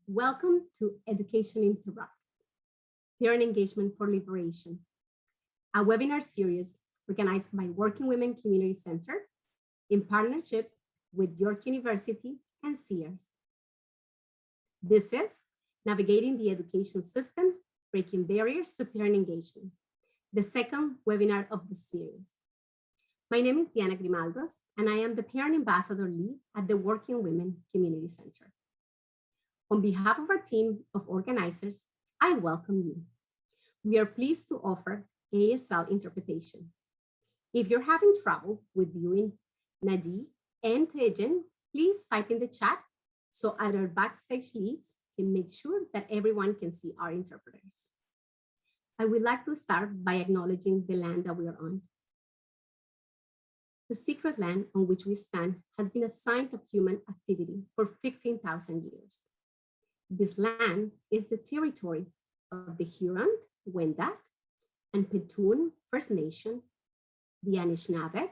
Welcome to Education Interrupt, Parent Engagement for Liberation, a webinar series organized by Working Women Community Center in partnership with York University and Sears. This is Navigating the Education System, Breaking Barriers to Parent Engagement, the second webinar of the series. My name is Diana Grimaldos, and I am the Parent Ambassador Lead at the Working Women Community Center. On behalf of our team of organizers, I welcome you. We are pleased to offer ASL interpretation. If you're having trouble with viewing Nadi and Tejan, please type in the chat so our backstage leads can make sure that everyone can see our interpreters. I would like to start by acknowledging the land that we are on. The secret land on which we stand has been a sign of human activity for 15,000 years. This land is the territory of the Huron, Wendat, and Petun First Nation, the Anishinaabe,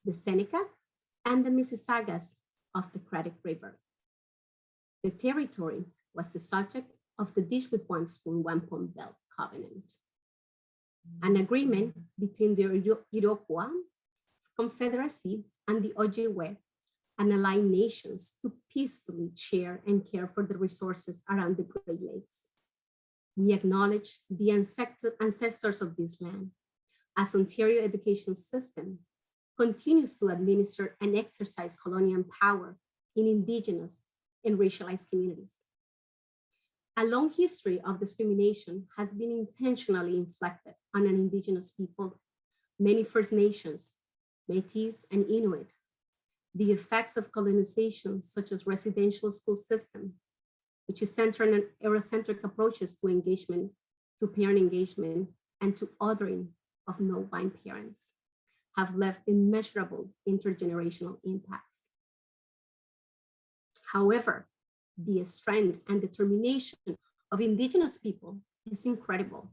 the Seneca, and the Mississaugas of the Cradock River. The territory was the subject of the Dish with One Spoon, One Palm Belt Covenant, an agreement between the Iroquois Confederacy and the Ojibwe and allied nations to peacefully share and care for the resources around the Great Lakes. We acknowledge the ancestors of this land as Ontario education system continues to administer and exercise colonial power in Indigenous and racialized communities. A long history of discrimination has been intentionally inflicted on an Indigenous people, many First Nations, Métis, and Inuit. The effects of colonization, such as residential school system, which is centered on Eurocentric approaches to engagement, to parent engagement, and to othering of no-bind parents, have left immeasurable intergenerational impacts. However, the strength and determination of Indigenous people is incredible,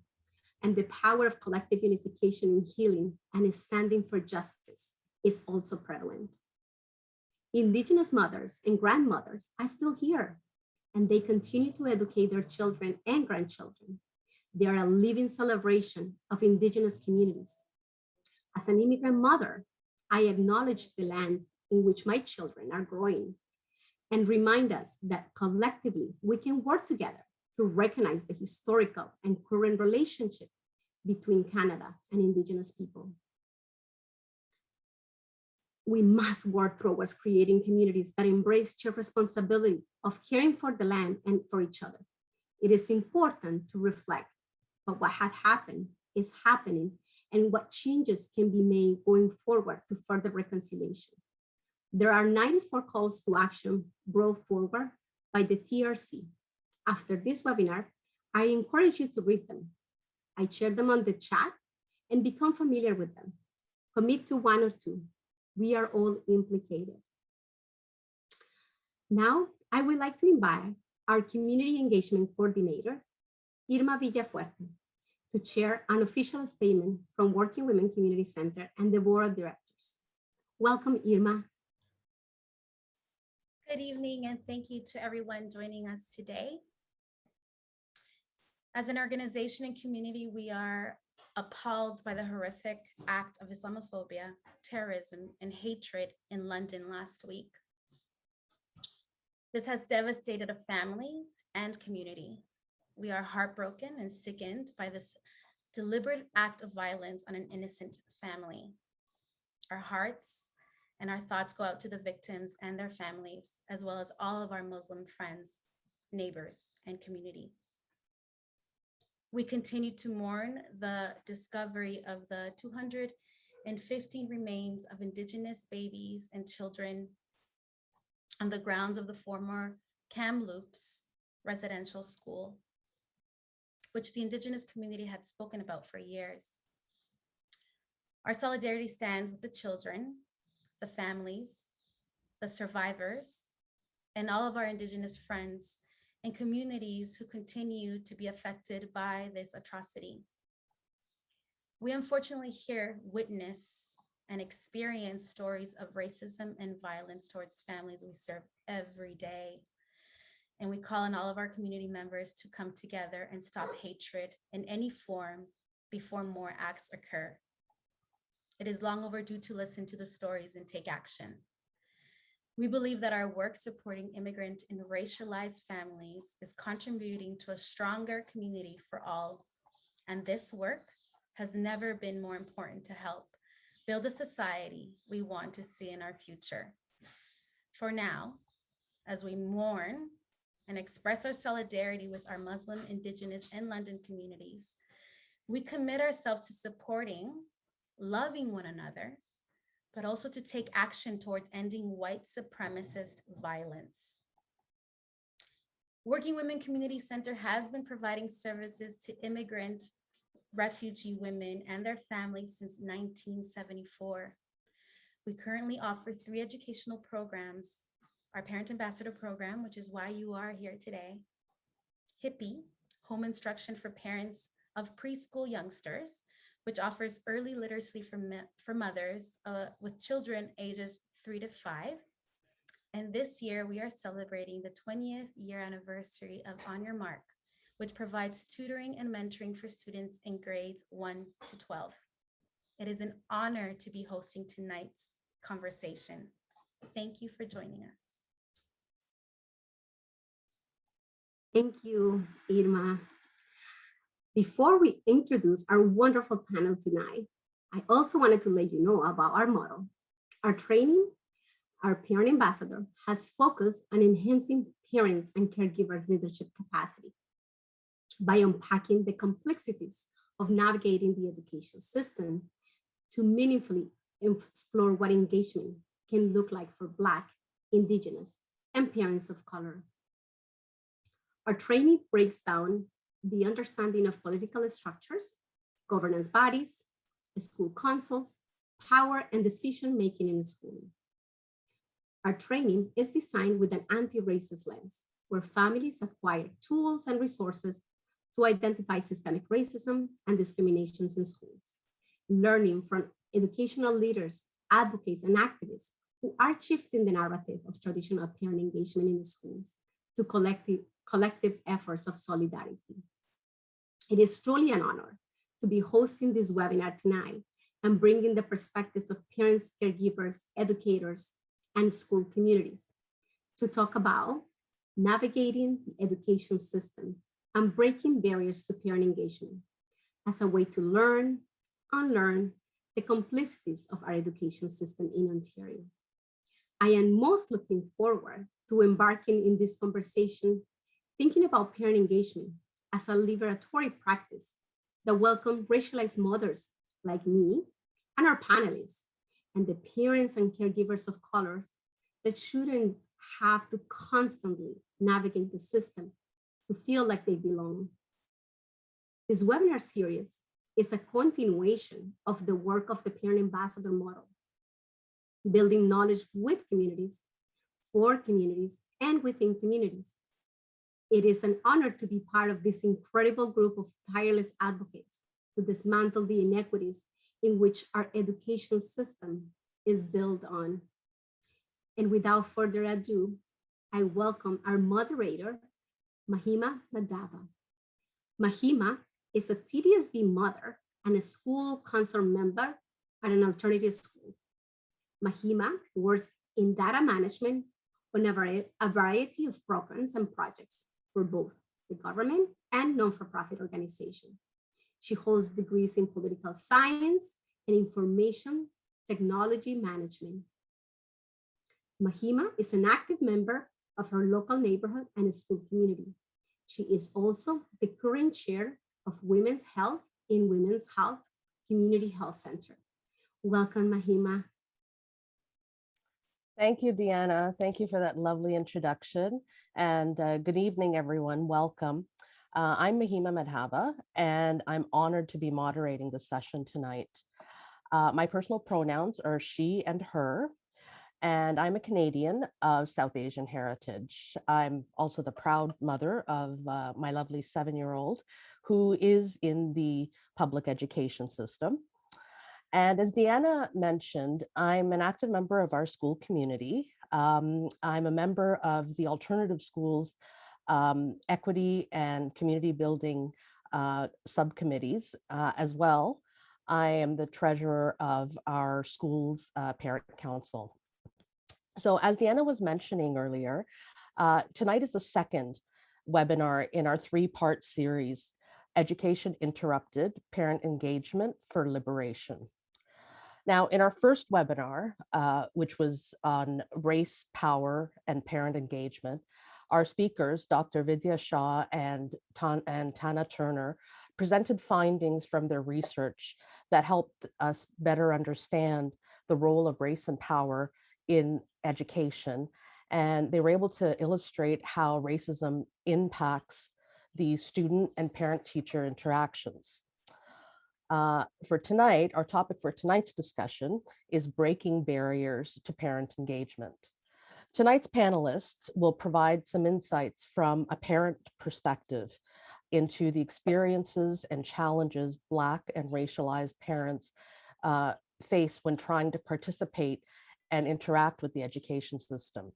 and the power of collective unification in healing and standing for justice is also prevalent. Indigenous mothers and grandmothers are still here, and they continue to educate their children and grandchildren. They are a living celebration of Indigenous communities. As an immigrant mother, I acknowledge the land in which my children are growing and remind us that collectively we can work together to recognize the historical and current relationship between Canada and Indigenous people. We must work towards creating communities that embrace shared responsibility of caring for the land and for each other. It is important to reflect on what had happened, is happening, and what changes can be made going forward to further reconciliation. There are 94 calls to action brought forward by the TRC. After this webinar, I encourage you to read them. I share them on the chat and become familiar with them. Commit to one or two. We are all implicated. Now, I would like to invite our Community Engagement Coordinator, Irma Villafuerte, to share an official statement from Working Women Community Center and the Board of Directors. Welcome, Irma. Good evening, and thank you to everyone joining us today. As an organization and community, we are appalled by the horrific act of Islamophobia, terrorism, and hatred in London last week. This has devastated a family and community. We are heartbroken and sickened by this deliberate act of violence on an innocent family. Our hearts and our thoughts go out to the victims and their families, as well as all of our Muslim friends, neighbors, and community. We continue to mourn the discovery of the 215 remains of Indigenous babies and children on the grounds of the former Kamloops residential school, which the Indigenous community had spoken about for years. Our solidarity stands with the children, the families, the survivors, and all of our Indigenous friends and communities who continue to be affected by this atrocity. We unfortunately witness and experience stories of racism and violence towards families we serve every day. And we call on all of our community members to come together and stop hatred in any form before more acts occur. It is long overdue to listen to the stories and take action. We believe that our work supporting immigrant and racialized families is contributing to a stronger community for all. And this work has never been more important to help build a society we want to see in our future. For now, as we mourn and express our solidarity with our Muslim, Indigenous, and London communities, we commit ourselves to supporting, loving one another, but also to take action towards ending white supremacist violence. Working Women Community Center has been providing services to immigrant, refugee women and their families since 1974. We currently offer 3 educational programs: our Parent Ambassador Program, which is why you are here today; HIPPY, Home Instruction for Parents of Preschool Youngsters, which offers early literacy for mothers with children ages 3 to 5. And this year, we are celebrating the 20th year anniversary of On Your Mark, which provides tutoring and mentoring for students in grades 1 to 12. It is an honor to be hosting tonight's conversation. Thank you for joining us. Thank you, Irma. Before we introduce our wonderful panel tonight, I also wanted to let you know about our model. Our training, our Parent Ambassador, has focused on enhancing parents and caregivers' leadership capacity by unpacking the complexities of navigating the education system to meaningfully explore what engagement can look like for Black, Indigenous, and parents of color. Our training breaks down the understanding of political structures, governance bodies, school councils, power and decision-making in schooling. Our training is designed with an anti-racist lens, where families acquire tools and resources to identify systemic racism and discriminations in schools, learning from educational leaders, advocates, and activists who are shifting the narrative of traditional parent engagement in the schools to collective efforts of solidarity. It is truly an honor to be hosting this webinar tonight and bringing the perspectives of parents, caregivers, educators, and school communities to talk about navigating the education system and breaking barriers to parent engagement as a way to learn, unlearn the complexities of our education system in Ontario. I am most looking forward to embarking in this conversation, thinking about parent engagement as a liberatory practice that welcomes racialized mothers like me and our panelists, and the parents and caregivers of color that shouldn't have to constantly navigate the system to feel like they belong. This webinar series is a continuation of the work of the Parent Ambassador model, building knowledge with communities, for communities, and within communities. It is an honor to be part of this incredible group of tireless advocates to dismantle the inequities in which our education system is built on. And without further ado, I welcome our moderator, Mahima Madhava. Mahima is a TDSB mother and a school council member at an alternative school. Mahima works in data management on a variety of programs and projects for both the government and non-for-profit organizations. She holds degrees in political science and information technology management. Mahima is an active member of her local neighborhood and school community. She is also the current chair of Women's Health in Women's Health Community Health Center. Welcome, Mahima. Thank you, Deanna. Thank you for that lovely introduction. And good evening, everyone. Welcome. I'm Mahima Madhava, and I'm honored to be moderating the session tonight. My personal pronouns are she and her, and I'm a Canadian of South Asian heritage. I'm also the proud mother of my lovely 7-year-old who is in the public education system. And as Deanna mentioned, I'm an active member of our school community. I'm a member of the alternative schools equity and community building subcommittees. As well, I am the treasurer of our school's parent council. So as Deanna was mentioning earlier, tonight is the second webinar in our three-part series, Education Interrupted, Parent Engagement for Liberation. Now, in our first webinar, which was on race, power, and parent engagement, our speakers, Dr. Vidya Shah and Tana Turner, presented findings from their research that helped us better understand the role of race and power in education. And they were able to illustrate how racism impacts the student and parent-teacher interactions. For tonight, our topic for tonight's discussion is breaking barriers to parent engagement. Tonight's panelists will provide some insights from a parent perspective into the experiences and challenges Black and racialized parents face when trying to participate and interact with the education system.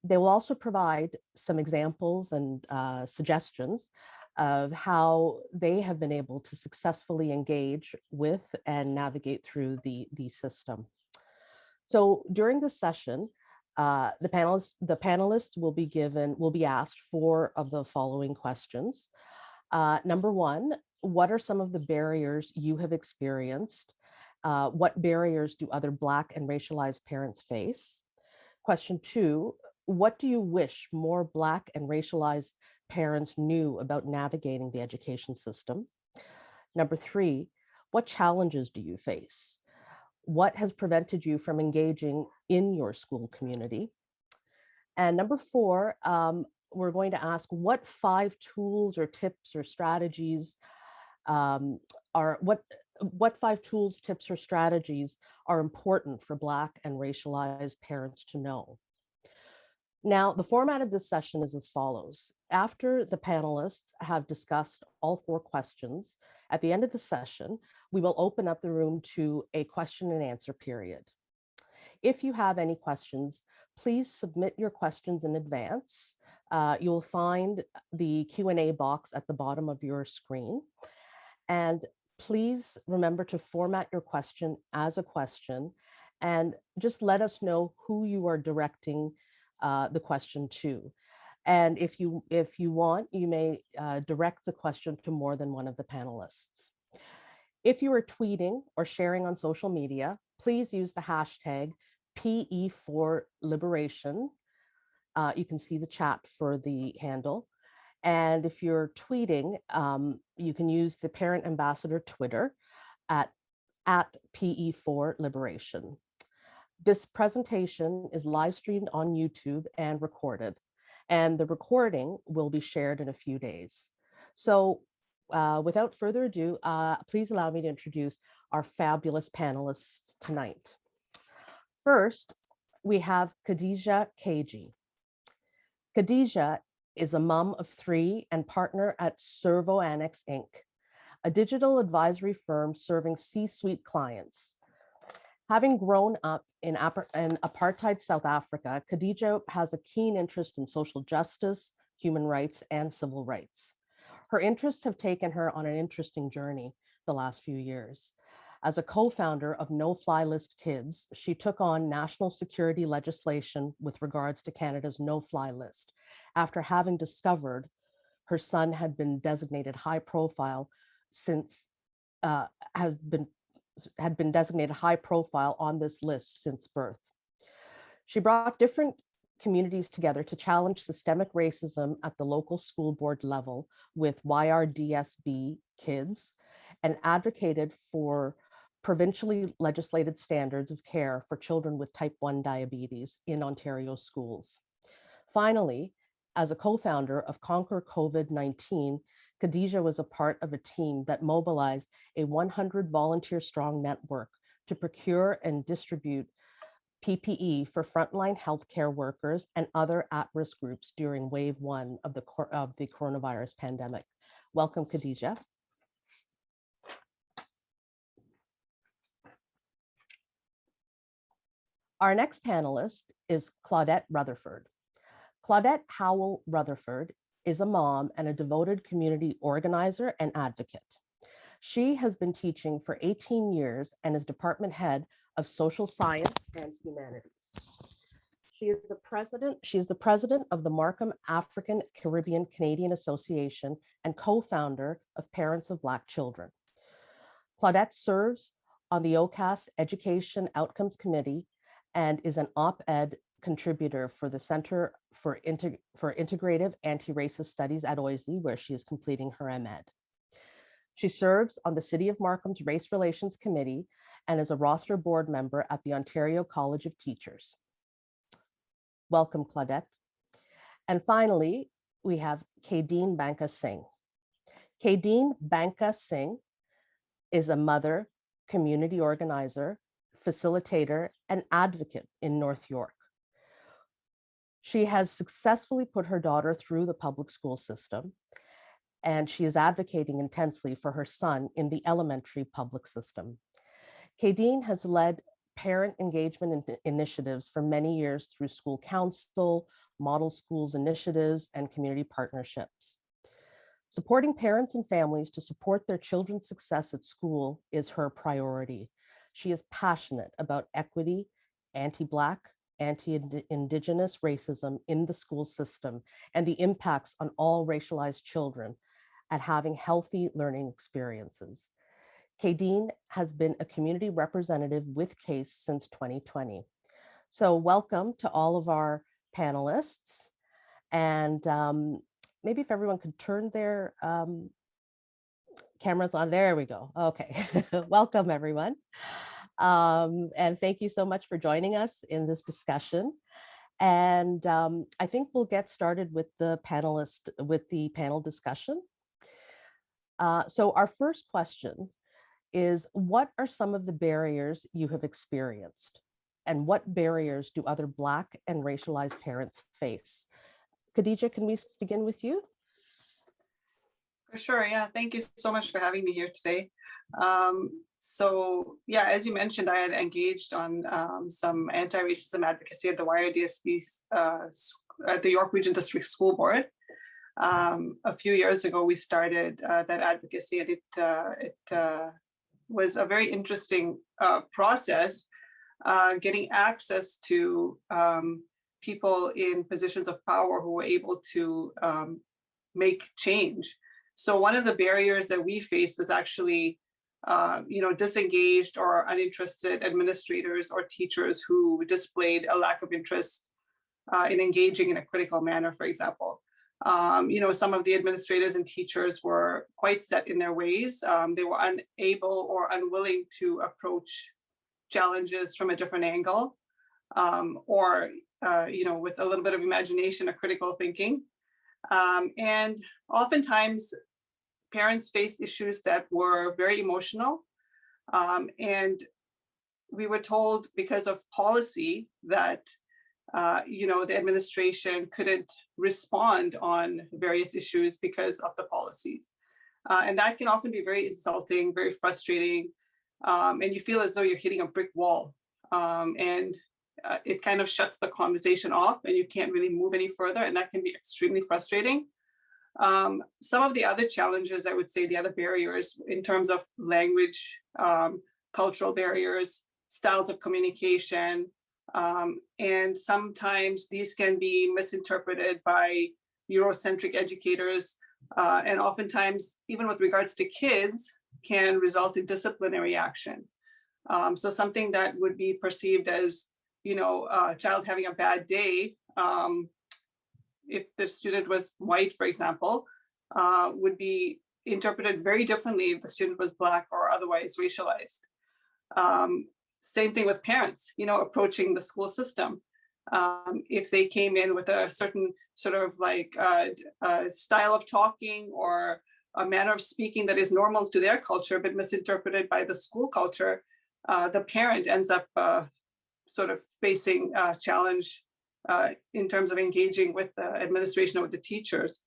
They will also provide some examples and suggestions of how they have been able to successfully engage with and navigate through the system. So during this session, the panelists will be asked 4 of the following questions. Number 1, what are some of the barriers you have experienced? What barriers do other Black and racialized parents face? Question 2, what do you wish more Black and racialized parents knew about navigating the education system? Number 3, what challenges do you face? What has prevented you from engaging in your school community? And number 4, we're going to ask what 5 tools or tips or strategies what 5 tools, tips, or strategies are important for Black and racialized parents to know? Now, the format of this session is as follows. After the panelists have discussed all 4 questions, at the end of the session, we will open up the room to a question and answer period. If you have any questions, please submit your questions in advance. You'll find the Q&A box at the bottom of your screen. And please remember to format your question as a question and just let us know who you are directing the question to. And if you want, you may direct the question to more than one of the panelists. If you are tweeting or sharing on social media, please use the hashtag PE4Liberation. You can see the chat for the handle. And if you're tweeting, you can use the Parent Ambassador Twitter at PE4Liberation. This presentation is live streamed on YouTube and recorded, and the recording will be shared in a few days. So without further ado, please allow me to introduce our fabulous panelists tonight. First, we have Khadija Keji. Khadija is a mom of 3 and partner at Servo Annex Inc., a digital advisory firm serving C-suite clients. Having grown up in apartheid South Africa, Khadija has a keen interest in social justice, human rights, and civil rights. Her interests have taken her on an interesting journey the last few years. As a co-founder of No Fly List Kids, she took on national security legislation with regards to Canada's No Fly List, after having discovered her son had been designated high profile had been designated high profile on this list since birth. She brought different communities together to challenge systemic racism at the local school board level with YRDSB Kids and advocated for provincially legislated standards of care for children with type 1 diabetes in Ontario schools. Finally, as a co-founder of Conquer COVID-19, Khadija was a part of a team that mobilized a 100 volunteer strong network to procure and distribute PPE for frontline healthcare workers and other at-risk groups during wave 1 of the coronavirus pandemic. Welcome, Khadija. Our next panelist is Claudette Rutherford. Claudette Howell Rutherford is a mom and a devoted community organizer and advocate. She has been teaching for 18 years and is department head of social science and humanities. She is the president of the Markham African Caribbean Canadian Association and co-founder of Parents of Black Children. Claudette serves on the OCAS Education Outcomes Committee and is an op-ed contributor for the Center for Integrative Anti-Racist Studies at OISE, where she is completing her MEd. She serves on the City of Markham's Race Relations Committee and is a roster board member at the Ontario College of Teachers. Welcome, Claudette. And finally, we have Kadeen Banka Singh. Kadeen Banka Singh is a mother, community organizer, facilitator, and advocate in North York. She has successfully put her daughter through the public school system, and she is advocating intensely for her son in the elementary public system. Kadeen has led parent engagement initiatives for many years through school council, model schools initiatives, and community partnerships. Supporting parents and families to support their children's success at school is her priority. She is passionate about equity, anti-Black, anti-Indigenous racism in the school system and the impacts on all racialized children at having healthy learning experiences. Kadeen has been a community representative with CASE since 2020. So welcome to all of our panelists. And maybe if everyone could turn their cameras on, there we go. Okay, welcome everyone. And thank you so much for joining us in this discussion. And I think we'll get started with the panel discussion. So our first question is, what are some of the barriers you have experienced? And what barriers do other Black and racialized parents face? Khadija, can we begin with you? For sure, yeah. Thank you so much for having me here today. So yeah, as you mentioned, I had engaged on some anti-racism advocacy at the YRDSB at the York Region District School Board. A few years ago, we started that advocacy, and it was a very interesting process, getting access to people in positions of power who were able to make change. So one of the barriers that we faced was actually, disengaged or uninterested administrators or teachers who displayed a lack of interest in engaging in a critical manner, for example. Some of the administrators and teachers were quite set in their ways. They were unable or unwilling to approach challenges from a different angle, or with a little bit of imagination or critical thinking. And oftentimes, parents faced issues that were very emotional. And we were told, because of policy, that the administration couldn't respond on various issues because of the policies. And that can often be very insulting, very frustrating, and you feel as though you're hitting a brick wall. And it kind of shuts the conversation off and you can't really move any further, and that can be extremely frustrating. Some of the other challenges, I would say, the other barriers in terms of language, cultural barriers, styles of communication, and sometimes these can be misinterpreted by Eurocentric educators, and oftentimes, even with regards to kids, can result in disciplinary action. So something that would be perceived as, a child having a bad day, if the student was white, for example, would be interpreted very differently if the student was Black or otherwise racialized. Same thing with parents, approaching the school system. If they came in with a certain sort of style of talking or a manner of speaking that is normal to their culture, but misinterpreted by the school culture, the parent ends up sort of facing a challenge in terms of engaging with the administration or with the teachers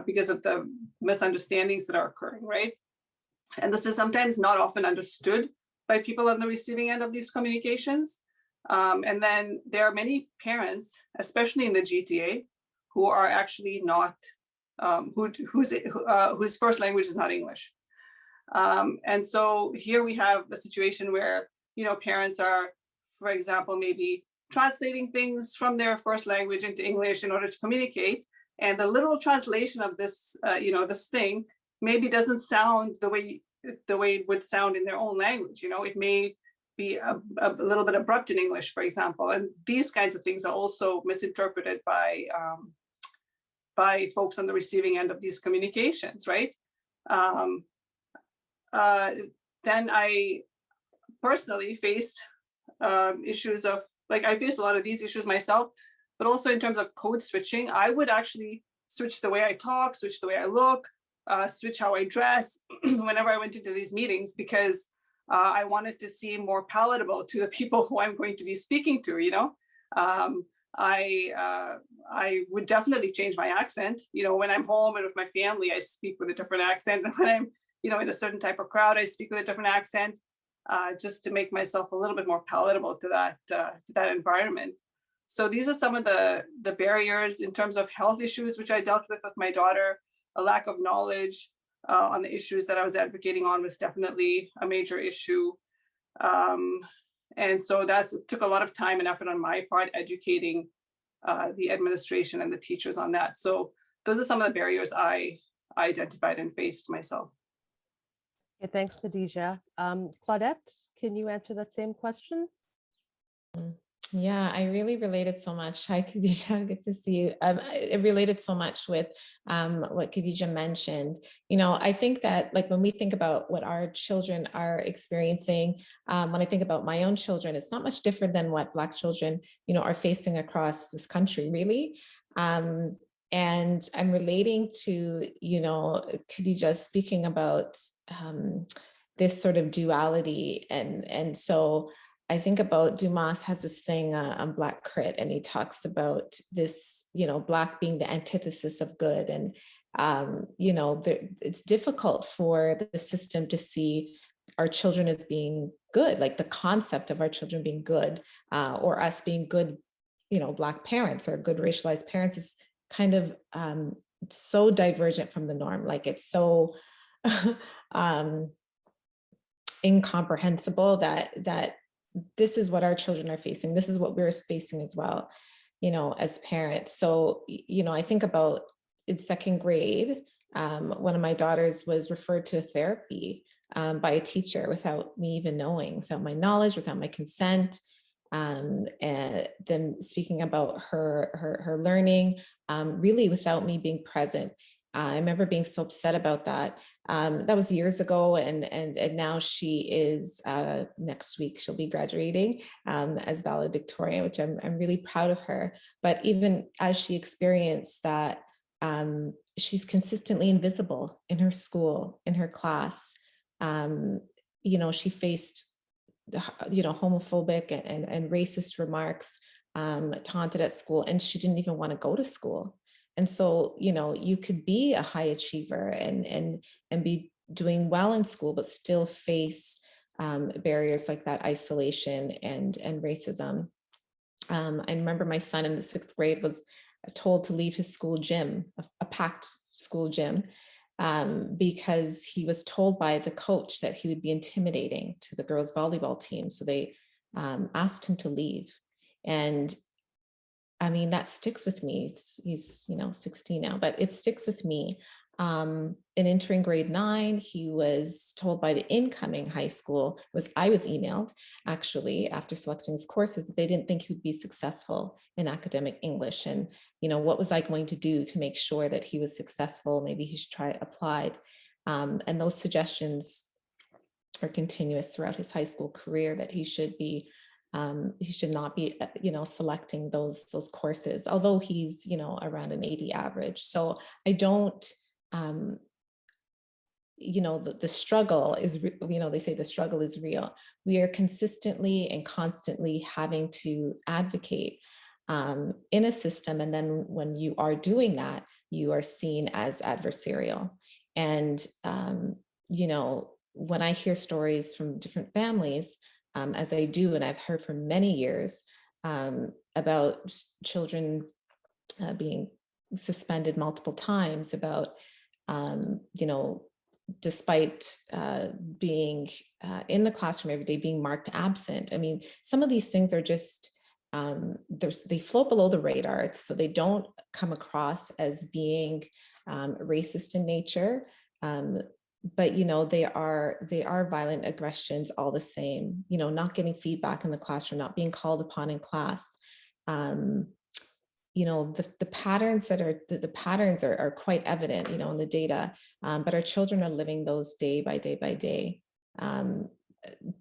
because of the misunderstandings that are occurring, right? And this is sometimes not often understood by people on the receiving end of these communications. And then there are many parents, especially in the GTA, who are actually not whose first language is not English. And so here we have a situation where, parents are, for example, maybe translating things from their first language into English in order to communicate. And the literal translation of this, this thing maybe doesn't sound the way it would sound in their own language. It may be a little bit abrupt in English, for example. And these kinds of things are also misinterpreted by folks on the receiving end of these communications, right? Then I personally faced issues of, I faced a lot of these issues myself, but also in terms of code switching. I would actually switch the way I talk, switch the way I look, switch how I dress whenever I went into these meetings, because I wanted to seem more palatable to the people who I'm going to be speaking to, I would definitely change my accent. When I'm home and with my family, I speak with a different accent. And when I'm, in a certain type of crowd, I speak with a different accent, just to make myself a little bit more palatable to that environment. So these are some of the barriers in terms of health issues, which I dealt with my daughter. A lack of knowledge on the issues that I was advocating on was definitely a major issue. And so it took a lot of time and effort on my part, educating the administration and the teachers on that. So those are some of the barriers I identified and faced myself. Okay, thanks, Khadija. Claudette, can you answer that same question? Yeah, I really related so much. Hi, Khadija, good to see you. I related so much with what Khadija mentioned. I think that when we think about what our children are experiencing, when I think about my own children, it's not much different than what Black children, are facing across this country, really. And I'm relating to, Khadija speaking about this sort of duality. And so I think about Dumas has this thing on Black Crit, and he talks about this, Black being the antithesis of good. And, it's difficult for the system to see our children as being good, like the concept of our children being good, or us being good, Black parents or good racialized parents is kind of so divergent from the norm. Like it's so incomprehensible that this is what our children are facing. This is what we're facing as well, as parents. So, I think about in second grade, one of my daughters was referred to therapy by a teacher without me even knowing, without my knowledge, without my consent. And then speaking about her learning, really without me being present. I remember being so upset about that. That was years ago, and now she is, next week, she'll be graduating as valedictorian, which I'm really proud of her. But even as she experienced that, she's consistently invisible in her school, in her class. She faced, homophobic and racist remarks taunted at school, and she didn't even want to go to school. And so, you could be a high achiever and be doing well in school, but still face barriers like that, isolation and racism. I remember my son in the 6th grade was told to leave his school gym, a packed school gym, because he was told by the coach that he would be intimidating to the girls' volleyball team. So they asked him to leave. And I mean, that sticks with me. He's 16 now, but it sticks with me. In entering grade 9, he was told by the incoming high school, I was emailed actually after selecting his courses, that they didn't think he would be successful in academic English. And, what was I going to do to make sure that he was successful? Maybe he should try applied. And those suggestions are continuous throughout his high school career, that he should not be, selecting those courses, although he's, around an 80 average. So I don't, the struggle is, they say the struggle is real. We are consistently and constantly having to advocate in a system. And then when you are doing that, you are seen as adversarial. And, when I hear stories from different families, as I do, and I've heard for many years, about children being, suspended multiple times about, you know, despite being in the classroom every day, being marked absent. I mean, some of these things are just, they float below the radar, so they don't come across as being racist in nature. But you know, they are violent aggressions all the same. You know, not getting feedback in the classroom, not being called upon in class. You know, the patterns that are the patterns are quite evident, you know, in the data, but our children are living those day by day by day.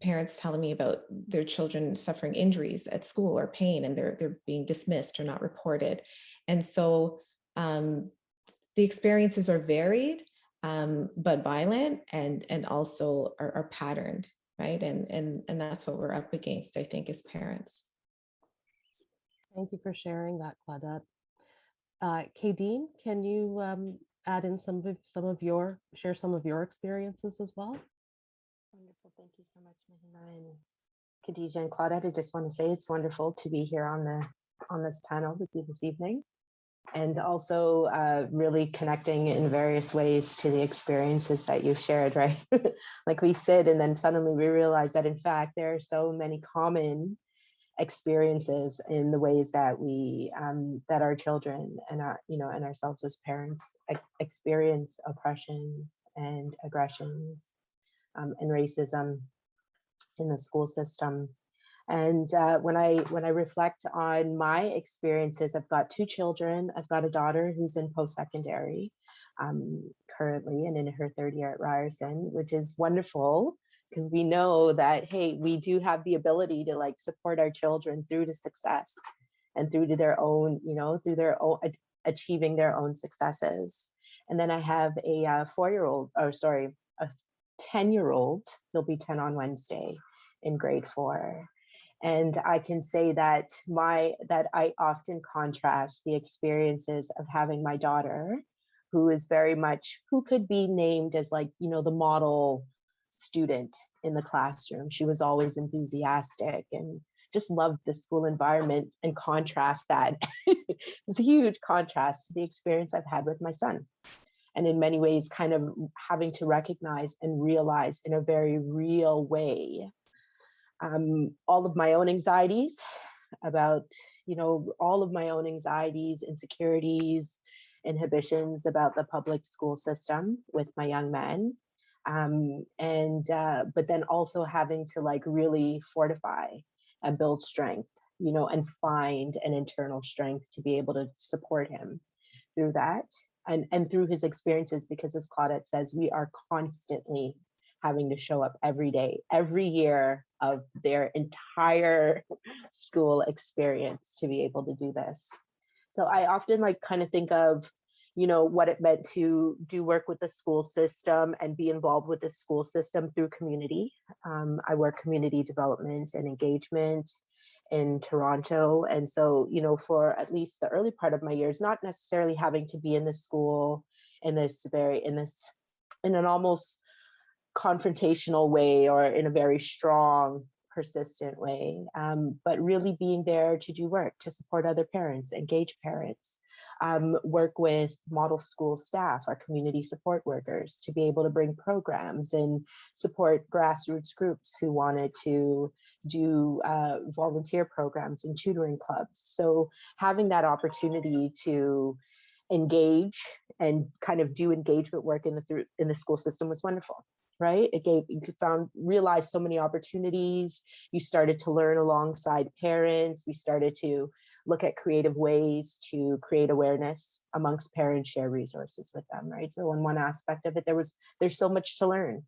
Parents telling me about their children suffering injuries at school or pain, and they're being dismissed or not reported. And so the experiences are varied, but violent, and also are patterned, right? And that's what we're up against, I think, as parents. Thank you for sharing that, Claudette. Kadeen, can you add in some of your experiences as well? Wonderful. Thank you so much, Mahima and Khadija and Claudette. I just want to say it's wonderful to be here on this panel with you this evening, and also really connecting in various ways to the experiences that you've shared, right? Like we sit and then suddenly we realize that in fact there are so many common experiences in the ways that we that our children and our, you know, and ourselves as parents experience oppressions and aggressions and racism in the school system. And when I reflect on my experiences, I've got two children. I've got a daughter who's in post-secondary currently and in her third year at Ryerson, which is wonderful because we know that, hey, we do have the ability to like support our children through to success and through to their own, you know, through their own achieving their own successes. And then I have a 4-year-old, or sorry, a 10-year-old. He'll be 10 on Wednesday in grade 4. And I can say that I often contrast the experiences of having my daughter, who is very much, who could be named as like, you know, the model student in the classroom. She was always enthusiastic and just loved the school environment, and contrast that. It's a huge contrast to the experience I've had with my son. And in many ways, kind of having to recognize and realize in a very real way all of my own anxieties about, you know, all of my own anxieties, insecurities, inhibitions about the public school system with my young men. But then also having to like really fortify and build strength, you know, and find an internal strength to be able to support him through that and through his experiences, because as Claudette says, we are constantly having to show up every day, every year of their entire school experience to be able to do this. So I often like kind of think of, you know, what it meant to do work with the school system and be involved with the school system through community. I work community development and engagement in Toronto. And so, you know, for at least the early part of my years, not necessarily having to be in the school in an almost confrontational way or in a very strong, persistent way, but really being there to do work, to support other parents, engage parents, work with model school staff, our community support workers, to be able to bring programs and support grassroots groups who wanted to do volunteer programs and tutoring clubs. So having that opportunity to engage and kind of do engagement work in the school system was wonderful. Right? You realized so many opportunities. You started to learn alongside parents. We started to look at creative ways to create awareness amongst parents, share resources with them, right? So in one aspect of it, there's so much to learn.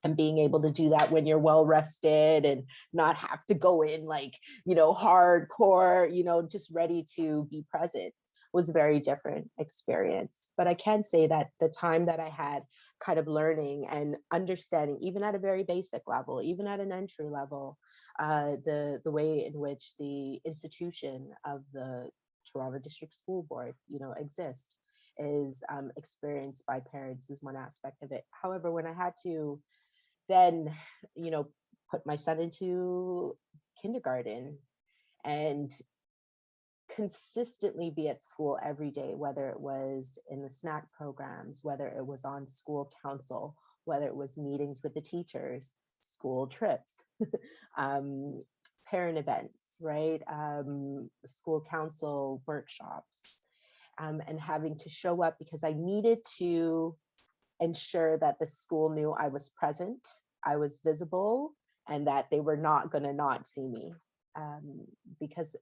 And being able to do that when you're well rested and not have to go in like, you know, hardcore, you know, just ready to be present was a very different experience. But I can say that the time that I had kind of learning and understanding, even at a very basic level, even at an entry level, the way in which the institution of the Toronto District School Board, you know, exists is experienced by parents is one aspect of it. However, when I had to then, you know, put my son into kindergarten and consistently be at school every day, whether it was in the snack programs, whether it was on school council, whether it was meetings with the teachers, school trips, parent events, right? School council workshops, and having to show up because I needed to ensure that the school knew I was present, I was visible, and that they were not going to not see me, because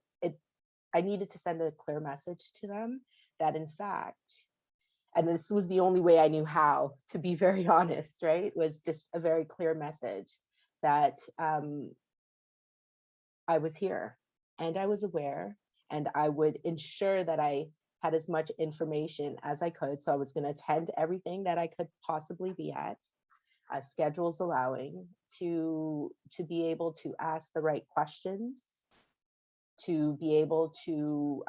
I needed to send a clear message to them that, in fact, and this was the only way I knew how, to be very honest, right? It was just a very clear message that I was here and I was aware, and I would ensure that I had as much information as I could. So I was going to attend everything that I could possibly be at, schedules allowing, to be able to ask the right questions, to be able to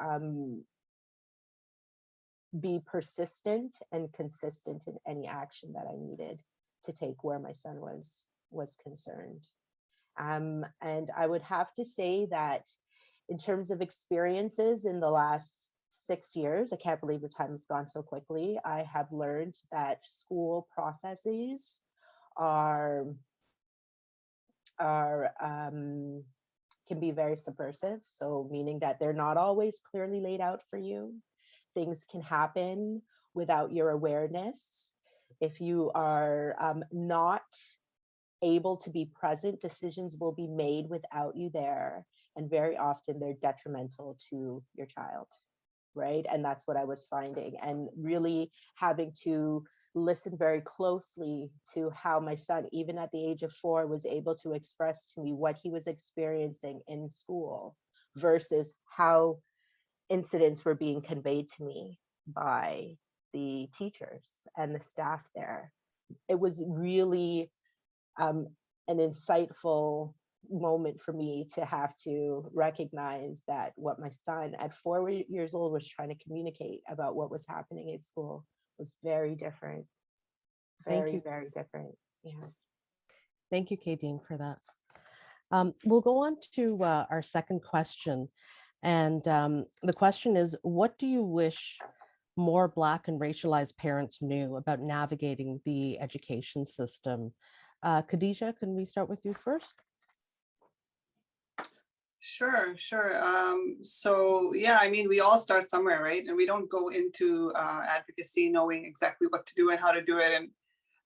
be persistent and consistent in any action that I needed to take where my son was concerned. And I would have to say that in terms of experiences in the last 6 years, I can't believe the time has gone so quickly. I have learned that school processes are can be very subversive. So meaning that they're not always clearly laid out for you. Things can happen without your awareness. If you are not able to be present, decisions will be made without you there. And very often they're detrimental to your child, right? And that's what I was finding. And really having to listen very closely to how my son, even at the age of 4, was able to express to me what he was experiencing in school versus how incidents were being conveyed to me by the teachers and the staff there. It was really an insightful moment for me to have to recognize that what my son at 4 years old was trying to communicate about what was happening at school was very different. Thank you. Very different. Yeah. Thank you, Kadeen, for that. We'll go on to our second question. And the question is, what do you wish more Black and racialized parents knew about navigating the education system? Khadija, can we start with you first? Sure. So yeah, I mean, we all start somewhere, right? And we don't go into advocacy knowing exactly what to do and how to do it and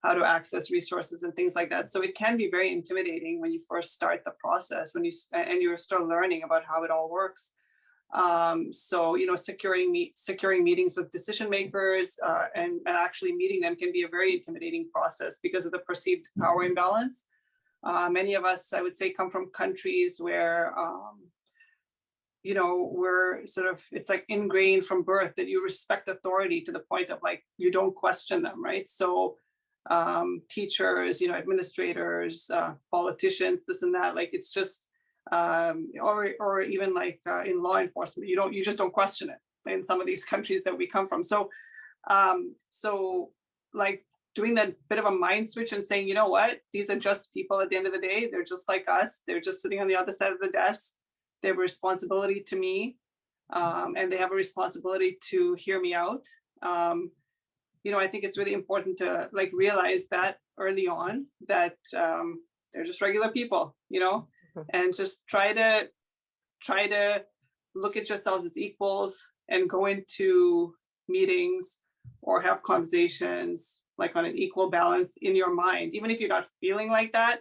how to access resources and things like that. So it can be very intimidating when you first start the process, when you're still learning about how it all works. So, you know, securing meetings with decision makers and actually meeting them can be a very intimidating process because of the perceived power imbalance. Many of us, I would say, come from countries where, you know, we're sort of, it's like ingrained from birth that you respect authority to the point of like, you don't question them, right? So teachers, you know, administrators, politicians, this and that, like, it's just, or even like in law enforcement, you just don't question it in some of these countries that we come from. So, like doing that bit of a mind switch and saying, you know what, these are just people at the end of the day. They're just like us. They're just sitting on the other side of the desk. They have a responsibility to me, and they have a responsibility to hear me out. You know, I think it's really important to like realize that early on that they're just regular people, you know, and just try to look at yourselves as equals and go into meetings or have conversations like on an equal balance in your mind, even if you're not feeling like that.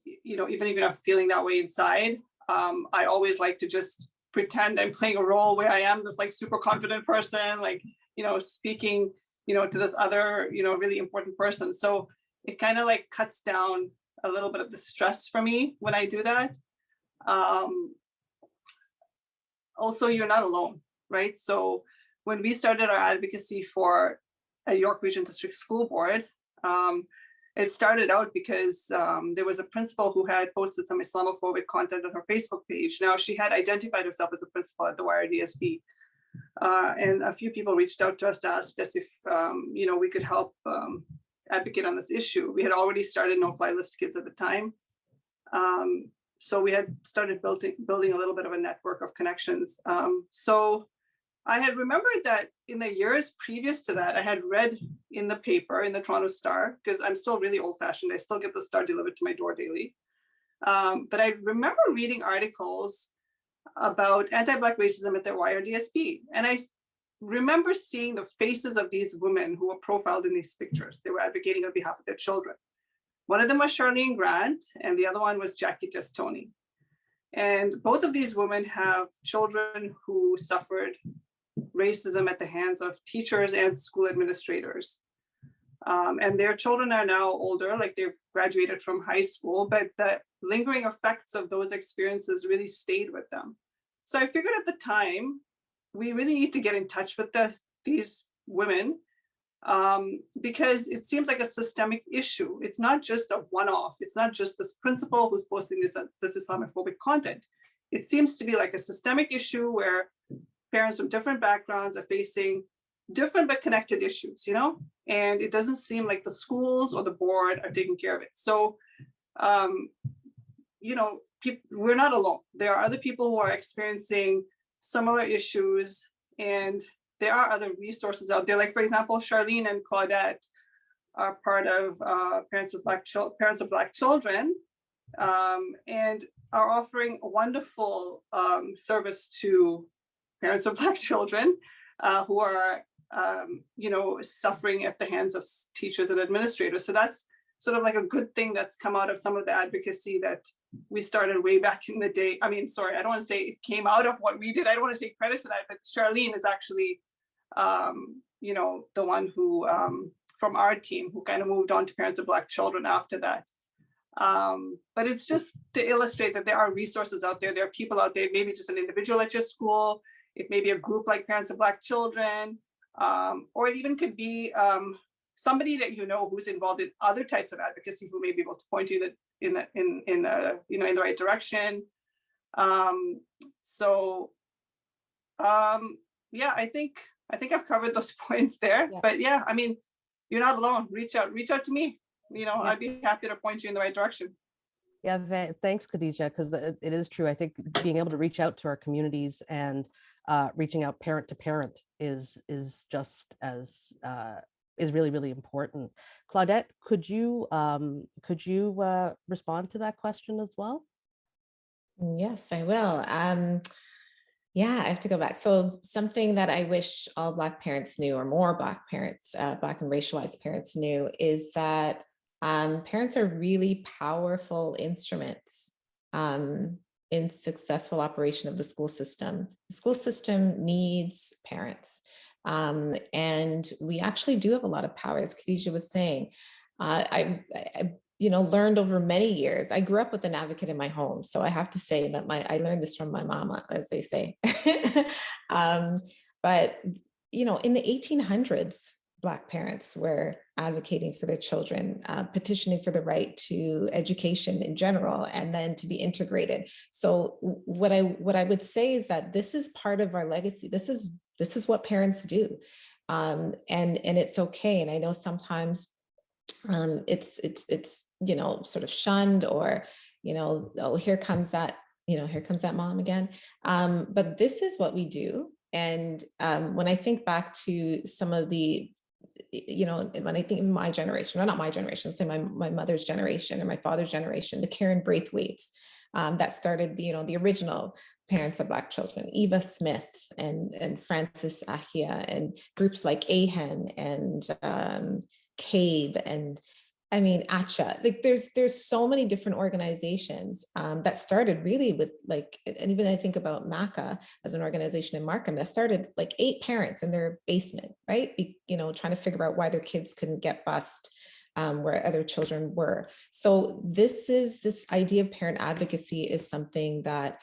You know, even if you're not feeling that way inside, I always like to just pretend I'm playing a role where I am this like super confident person, like, you know, speaking, you know, to this other, you know, really important person. So it kind of like cuts down a little bit of the stress for me when I do that. Also, you're not alone, right? So when we started our advocacy for a York Region District School Board, it started out because there was a principal who had posted some Islamophobic content on her Facebook page. Now, she had identified herself as a principal at the YRDSB. And a few people reached out to us to ask us if, you know, we could help advocate on this issue. We had already started No Fly List Kids at the time. So we had started building a little bit of a network of connections. So I had remembered that in the years previous to that, I had read in the paper, in the Toronto Star, because I'm still really old fashioned. I still get the Star delivered to my door daily. But I remember reading articles about anti-Black racism at the YRDSP. And I remember seeing the faces of these women who were profiled in these pictures. They were advocating on behalf of their children. One of them was Charlene Grant, and the other one was Jackie Testoni. And both of these women have children who suffered racism at the hands of teachers and school administrators. And their children are now older, like they've graduated from high school, but the lingering effects of those experiences really stayed with them. So I figured at the time, we really need to get in touch with these women because it seems like a systemic issue. It's not just a one-off. It's not just this principal who's posting this Islamophobic content. It seems to be like a systemic issue where parents from different backgrounds are facing different but connected issues, you know? And it doesn't seem like the schools or the board are taking care of it. So, you know, we're not alone. There are other people who are experiencing similar issues, and there are other resources out there. Like, for example, Charlene and Claudette are part of Parents of Black Children, and are offering a wonderful service to parents of Black children who are, you know, suffering at the hands of teachers and administrators. So that's sort of like a good thing that's come out of some of the advocacy that we started way back in the day. I mean, sorry, I don't want to say it came out of what we did. I don't want to take credit for that, but Charlene is actually, you know, the one who, from our team, who kind of moved on to Parents of Black Children after that. But it's just to illustrate that there are resources out there. There are people out there, maybe just an individual at your school. It may be a group like Parents of Black Children, or it even could be somebody that you know who's involved in other types of advocacy who may be able to point you in the right direction. Yeah, I think I've covered those points there. Yeah. But yeah, I mean, you're not alone. Reach out to me. You know, yeah. I'd be happy to point you in the right direction. Yeah, thanks, Khadija, because it is true. I think being able to reach out to our communities and reaching out parent to parent is just as is really, really important. Claudette, could you respond to that question as well? Yes, I will. Yeah, I have to go back. So something that I wish all Black parents knew, or more Black parents, Black and racialized parents knew, is that parents are really powerful instruments in successful operation of the school system. The school system needs parents. And we actually do have a lot of power, as Khadija was saying. I learned over many years. I grew up with an advocate in my home, so I have to say that I learned this from my mama, as they say. But you know, in the 1800s, Black parents were advocating for their children, petitioning for the right to education in general, and then to be integrated. So what I would say is that this is part of our legacy. This is what parents do, and it's okay. And I know sometimes it's you know, sort of shunned, or you know, oh, here comes that mom again. But this is what we do. And when I think back to some of the, you know, when I think of my generation, or not my generation, say my mother's generation or my father's generation, the Karen Braithwaites that started the original Parents of Black Children, Eva Smith and Frances Ahia, and groups like AHEN and CABE, and I mean, ACHA, like there's so many different organizations that started really with and even I think about MACA as an organization in Markham that started like 8 parents in their basement, right? You know, trying to figure out why their kids couldn't get bused where other children were. So this idea of parent advocacy is something that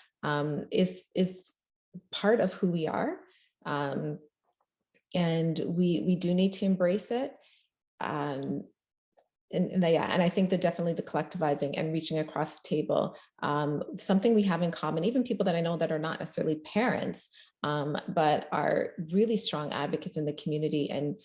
is part of who we are. And we do need to embrace it. And I think that definitely the collectivizing and reaching across the table, something we have in common, even people that I know that are not necessarily parents, but are really strong advocates in the community. And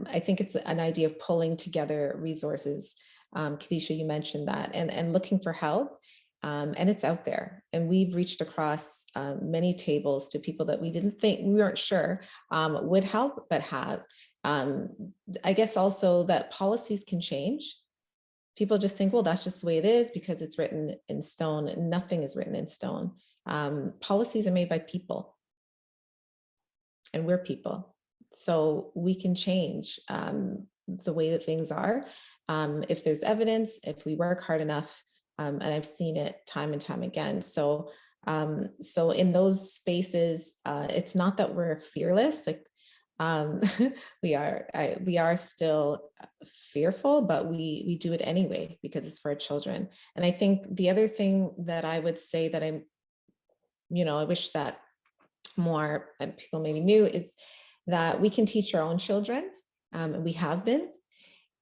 I think it's an idea of pulling together resources. Khadija, you mentioned that, and looking for help. And it's out there. And we've reached across many tables to people that we didn't think, we weren't sure would help, but have. I guess also that policies can change. People just think, well, that's just the way it is because it's written in stone. Nothing is written in stone. Policies are made by people, and we're people. So we can change the way that things are. If there's evidence, if we work hard enough, and I've seen it time and time again. So in those spaces, it's not that we're fearless, like we are still fearful, but we do it anyway because it's for our children. And I think the other thing that I would say that I wish that more people maybe knew is that we can teach our own children, and we have been.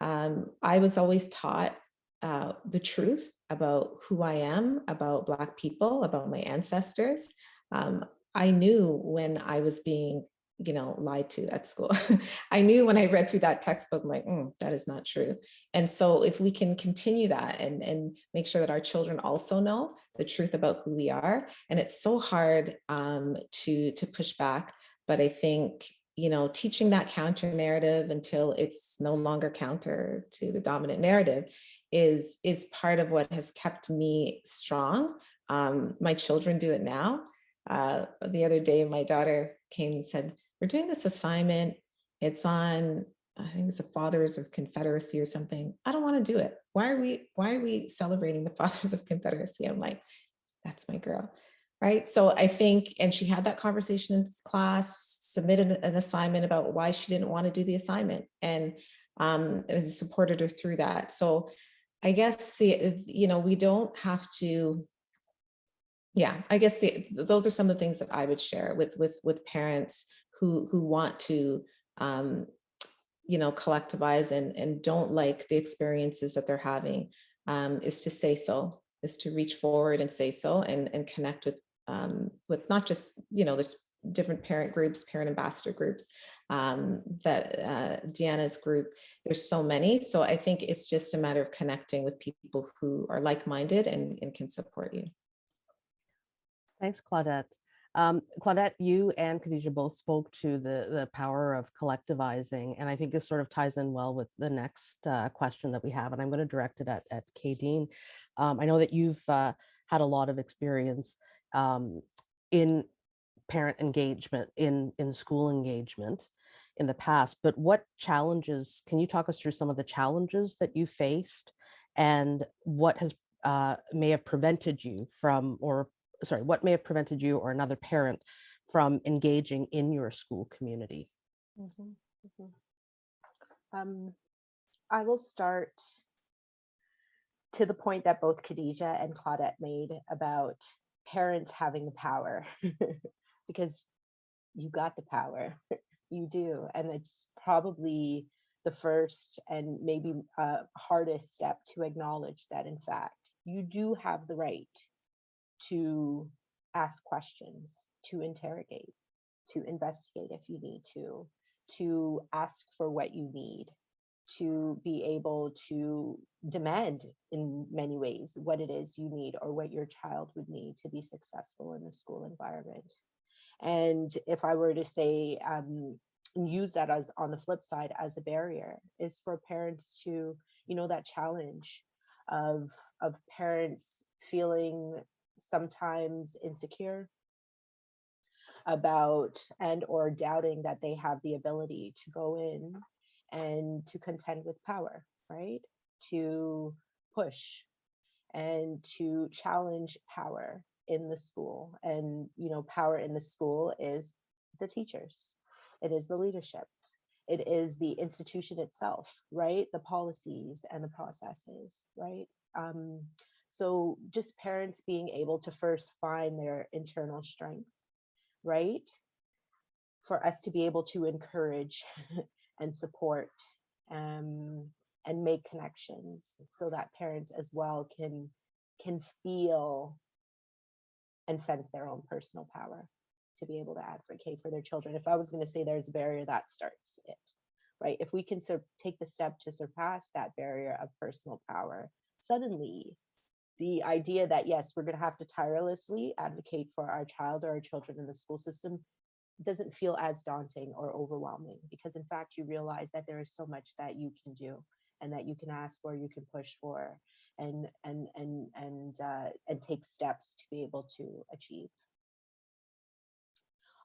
I was always taught the truth about who I am, about Black people, about my ancestors. I knew when I was being, lied to at school. I knew when I read through that textbook, I'm like, that is not true. And so if we can continue that and make sure that our children also know the truth about who we are, and it's so hard to push back, but I think, teaching that counter narrative until it's no longer counter to the dominant narrative is part of what has kept me strong. My children do it now. The other day, my daughter came and said, we're doing this assignment. It's on, I think it's the Fathers of Confederacy or something. I don't want to do it. Why are we celebrating the Fathers of Confederacy? I'm like, that's my girl. Right. So I think, and she had that conversation in this class, submitted an assignment about why she didn't want to do the assignment, and supported her through that. So I guess we don't have to. Yeah, I guess those are some of the things that I would share with parents who want to collectivize and don't like the experiences that they're having, is to say so, is to reach forward and say so, and connect with not just, there's different parent groups, parent ambassador groups, that Deanna's group, there's so many. So I think it's just a matter of connecting with people who are like-minded and can support you. Thanks, Claudette. Claudette, you and Khadija both spoke to the power of collectivizing, and I think this sort of ties in well with the next question that we have, and I'm going to direct it at Kadeen. I know that you've had a lot of experience in parent engagement, in school engagement in the past, but what challenges, can you talk us through some of the challenges that you faced and what has may have prevented you from, what may have prevented you or another parent from engaging in your school community? I will start to the point that both Khadija and Claudette made about parents having the power, because you got the power, you do. And it's probably the first and maybe hardest step to acknowledge that, in fact, you do have the right to ask questions, to interrogate, to investigate if you need to ask for what you need, to be able to demand in many ways what it is you need or what your child would need to be successful in the school environment. And if I were to say, use that as on the flip side as a barrier, is for parents to, that challenge of parents feeling sometimes insecure about and or doubting that they have the ability to go in and to contend with power, right? To push and to challenge power in the school. And, power in the school is the teachers, it is the leadership, it is the institution itself, right? The policies and the processes, right? So just parents being able to first find their internal strength, right? For us to be able to encourage and support and make connections so that parents as well can feel and sense their own personal power to be able to advocate for their children. If I was going to say there's a barrier, that starts it, right? If we can take the step to surpass that barrier of personal power, suddenly the idea that, yes, we're going to have to tirelessly advocate for our child or our children in the school system doesn't feel as daunting or overwhelming, because in fact, you realize that there is so much that you can do and that you can ask for, you can push for, and take steps to be able to achieve.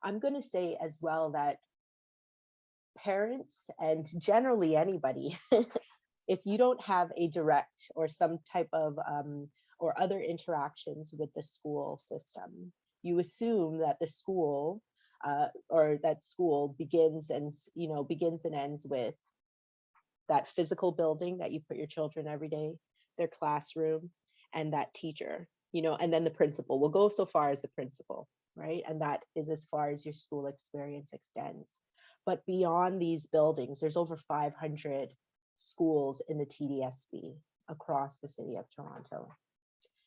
I'm going to say as well that parents, and generally anybody, if you don't have a direct or some type of or other interactions with the school system, you assume that the school or that school begins and ends with that physical building that you put your children every day, their classroom, and that teacher, and then the principal. Will go so far as the principal, right? And that is as far as your school experience extends. But beyond these buildings, there's over 500 schools in the TDSB across the city of Toronto,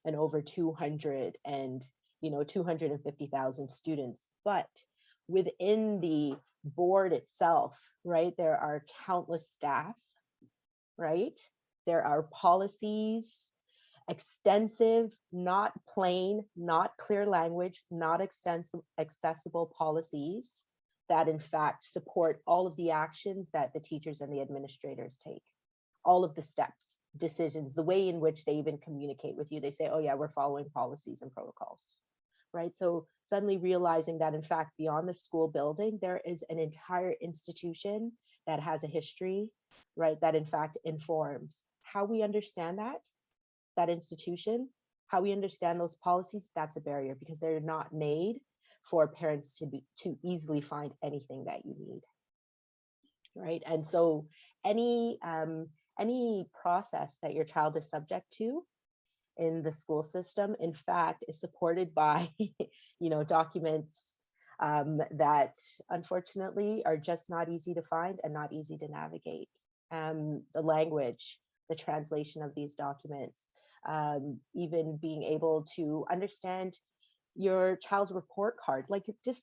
and over 250,000 students. But within the board itself, right, there are countless staff, right? There are policies, extensive, not plain, not clear language, not accessible policies that in fact support all of the actions that the teachers and the administrators take, all of the steps, decisions, the way in which they even communicate with you. They say, oh yeah, we're following policies and protocols, right? So suddenly realizing that in fact, beyond the school building, there is an entire institution that has a history, right? That in fact informs how we understand that institution, how we understand those policies. That's a barrier, because they're not made for parents to easily find anything that you need, right? And so any process that your child is subject to in the school system, in fact, is supported by documents that unfortunately are just not easy to find and not easy to navigate. The language, the translation of these documents, even being able to understand your child's report card, like just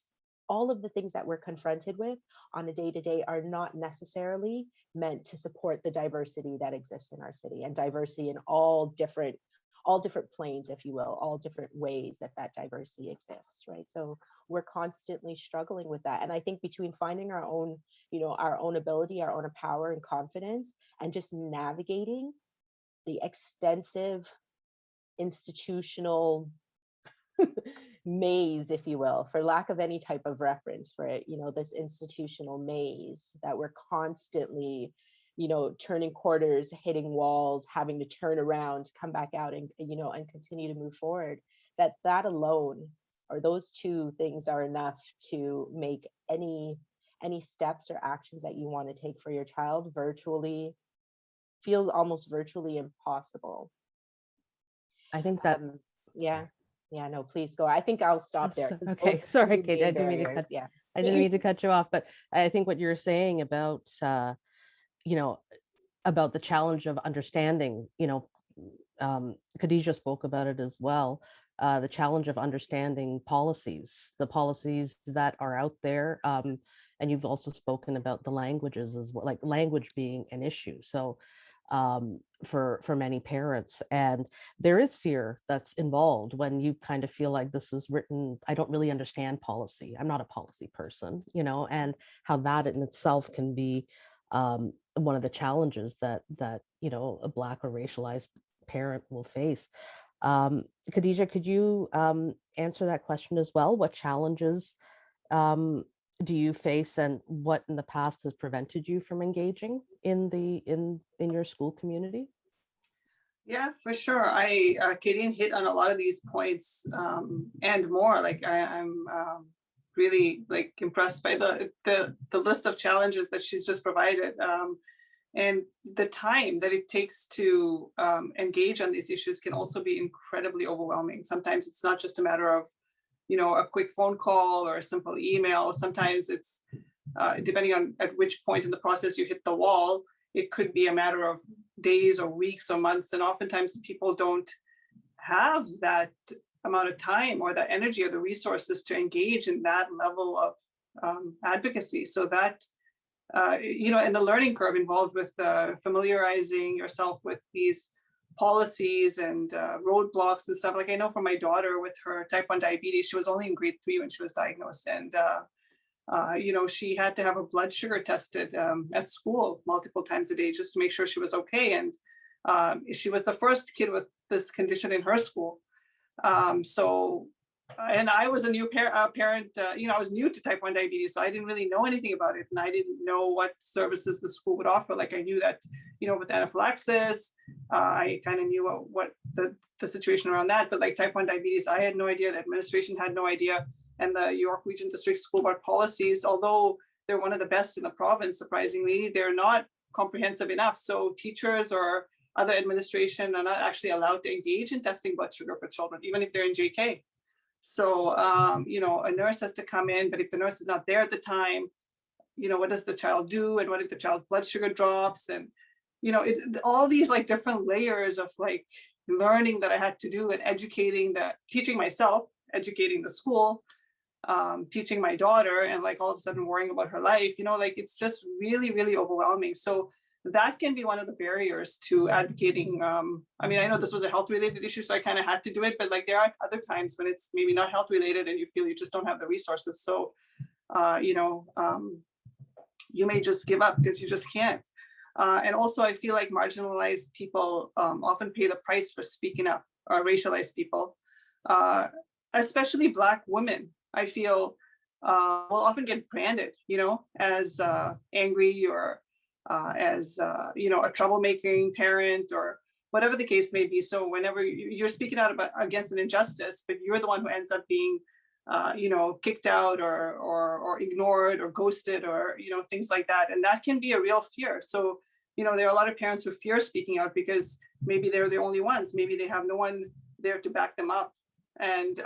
all of the things that we're confronted with on a day-to-day are not necessarily meant to support the diversity that exists in our city, and diversity in all different planes, if you will, all different ways that diversity exists, right? So we're constantly struggling with that. And I think between finding our own ability, our own power and confidence, and just navigating the extensive institutional maze, if you will, for lack of any type of reference for it, this institutional maze that we're constantly, turning corners, hitting walls, having to turn around, come back out and continue to move forward, that alone, or those two things, are enough to make any steps or actions that you want to take for your child feel almost virtually impossible. I think that yeah, no, please go. I think I'll stop there. Okay, sorry, Kate, I didn't mean to cut. Yeah, I didn't mean to cut you off, but I think what you're saying about about the challenge of understanding, Khadija spoke about it as well, the challenge of understanding policies, the policies that are out there, and you've also spoken about the languages as well, like language being an issue. So for many parents, and there is fear that's involved when you kind of feel like this is written, I don't really understand policy, I'm not a policy person, and how that in itself can be one of the challenges that a Black or racialized parent will face. Khadija, could you answer that question as well? What challenges do you face, and what in the past has prevented you from engaging in your school community? Yeah, for sure. Katie hit on a lot of these points and more. Like I'm really like impressed by the list of challenges that she's just provided, and the time that it takes to engage on these issues can also be incredibly overwhelming. Sometimes it's not just a matter of a quick phone call or a simple email. Sometimes it's depending on at which point in the process you hit the wall, it could be a matter of days or weeks or months. And oftentimes people don't have that amount of time or the energy or the resources to engage in that level of advocacy. So that, and the learning curve involved with familiarizing yourself with these policies and roadblocks and stuff. Like I know for my daughter with her type 1 diabetes, she was only in grade 3 when she was diagnosed. And, you know, she had to have her blood sugar tested at school multiple times a day just to make sure she was okay. And she was the first kid with this condition in her school. And I was a new parent, you know, I was new to type 1 diabetes, so I didn't really know anything about it. And I didn't know what services the school would offer. Like I knew that, you know, with anaphylaxis, I kind of knew what the situation around that, but like type 1 diabetes, I had no idea. The administration had no idea. And the York Region District School Board policies, although they're one of the best in the province, surprisingly, they're not comprehensive enough. So teachers or other administration are not actually allowed to engage in testing blood sugar for children, even if they're in JK. So, you know, a nurse has to come in, but if the nurse is not there at the time, you know, what does the child do? And what if the child's blood sugar drops? And, you know, all these like different layers of like learning that I had to do and teaching myself, educating the school, teaching my daughter, and like all of a sudden worrying about her life, you know, like it's just really, really overwhelming. So that can be one of the barriers to advocating. I mean, I know this was a health related issue, so I kind of had to do it, but like there are other times when it's maybe not health related and you feel you just don't have the resources. So, you know, you may just give up because you just can't. And also I feel like marginalized people often pay the price for speaking up, or racialized people, especially Black women, I feel will often get branded, you know, as angry or as you know, a troublemaking parent or whatever the case may be. So whenever you're speaking out against an injustice, but you're the one who ends up being, you know, kicked out or ignored or ghosted or, you know, things like that. And that can be a real fear. So, you know, there are a lot of parents who fear speaking out because maybe they're the only ones. Maybe they have no one there to back them up. And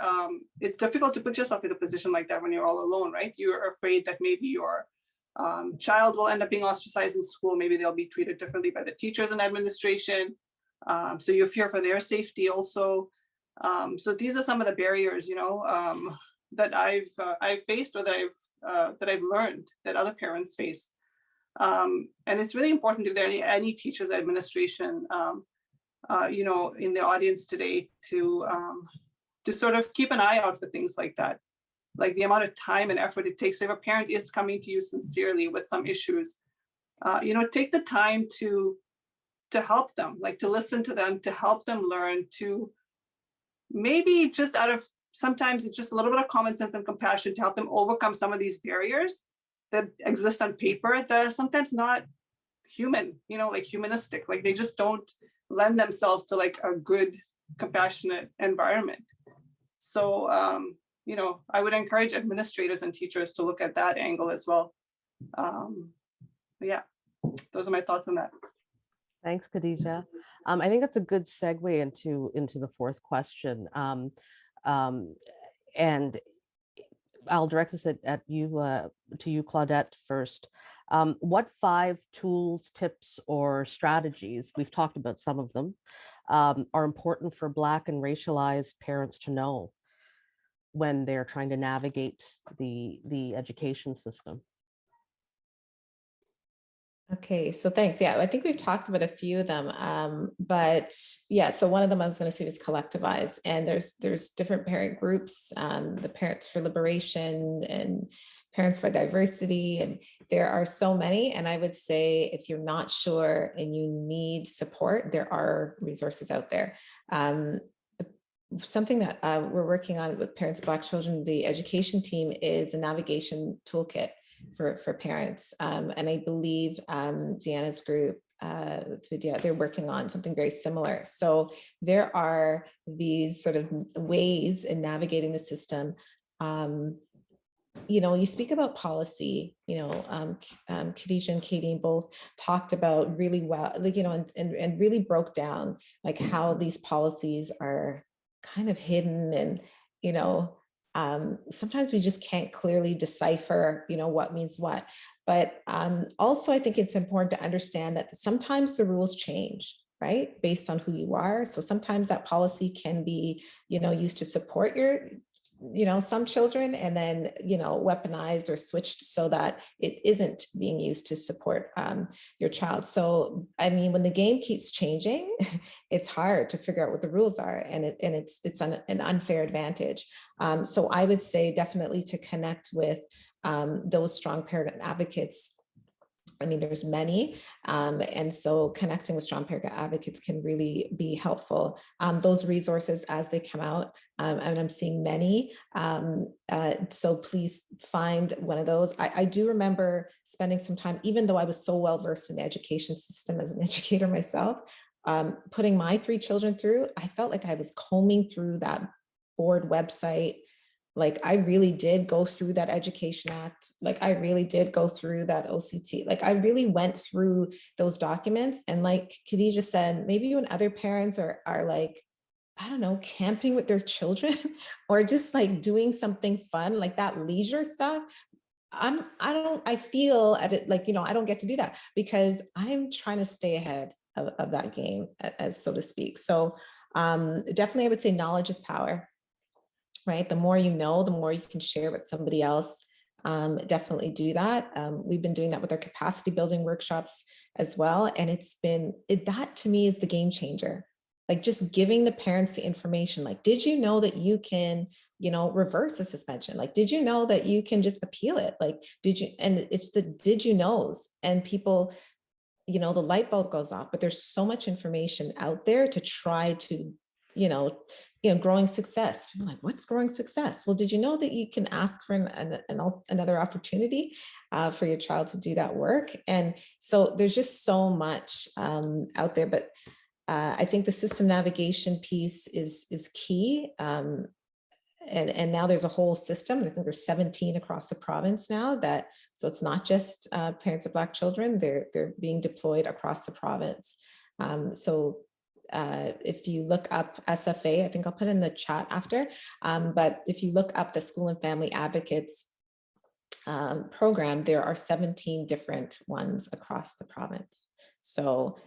it's difficult to put yourself in a position like that when you're all alone, right? You're afraid that maybe your child will end up being ostracized in school. Maybe they'll be treated differently by the teachers and administration. So you fear for their safety also. So these are some of the barriers, you know, that I've faced or that I've learned that other parents face. And it's really important if there are any teachers, administration, you know, in the audience today to sort of keep an eye out for things like that. Like the amount of time and effort it takes. So if a parent is coming to you sincerely with some issues, you know, take the time to help them, like to listen to them, to help them learn, to maybe just out of, sometimes it's just a little bit of common sense and compassion to help them overcome some of these barriers that exist on paper that are sometimes not human, you know, like humanistic, like they just don't lend themselves to like a good, compassionate environment. So, you know, I would encourage administrators and teachers to look at that angle as well. Yeah, those are my thoughts on that. Thanks, Khadija. I think that's a good segue into the fourth question. And I'll direct this at you, to you, Claudette, first. What 5 tools, tips, or strategies, we've talked about some of them, are important for Black and racialized parents to know when they're trying to navigate the education system? Okay, so thanks. Yeah, I think we've talked about a few of them, but yeah, so one of them I was going to say is collectivize, and there's different parent groups, the Parents for Liberation and Parents for Diversity, and there are so many. And I would say if you're not sure and you need support, there are resources out there. Something that we're working on with Parents of Black Children, the education team, is a navigation toolkit for parents. And I believe Deanna's group, they're working on something very similar. So there are these sort of ways in navigating the system. You know, you speak about policy, you know, Khadija and Katie both talked about really well, like, you know, and really broke down like how these policies are kind of hidden, and, you know, sometimes we just can't clearly decipher, you know, what means what. But also, I think it's important to understand that sometimes the rules change, right, based on who you are. So sometimes that policy can be, you know, used to support some children, and then, weaponized or switched so that it isn't being used to support your child. So, I mean, when the game keeps changing, it's hard to figure out what the rules are, and it's an unfair advantage. So I would say definitely to connect with those strong parent advocates. I mean, there's many, and so connecting with strong parent advocates can really be helpful. Those resources as they come out, and I'm seeing many, so please find one of those. I do remember spending some time, even though I was so well versed in the education system as an educator myself, putting my 3 children through, I felt like I was combing through that board website. Like, I really did go through that Education Act. Like, I really did go through that OCT. Like, I really went through those documents. And like Khadija said, maybe when other parents are like, I don't know, camping with their children or just like doing something fun, like that leisure stuff, I feel at it like, I don't get to do that because I'm trying to stay ahead of that game, as so to speak. So definitely I would say knowledge is power. Right? The more you know, the more you can share with somebody else. Definitely do that. We've been doing that with our capacity building workshops as well. And that to me is the game changer. Like, just giving the parents the information, like, did you know that you can, reverse a suspension? Like, did you know that you can just appeal it? Like, and it's the did you knows, and people, the light bulb goes off, but there's so much information out there to try to, growing success. I'm like, what's growing success? Well, did you know that you can ask for another opportunity for your child to do that work? And so there's just so much out there, but I think the system navigation piece is key. And now there's a whole system. I think there's 17 across the province now so it's not just parents of Black children, they're being deployed across the province. So if you look up SFA, I think I'll put in the chat after, but if you look up the School and Family Advocates program, there are 17 different ones across the province. So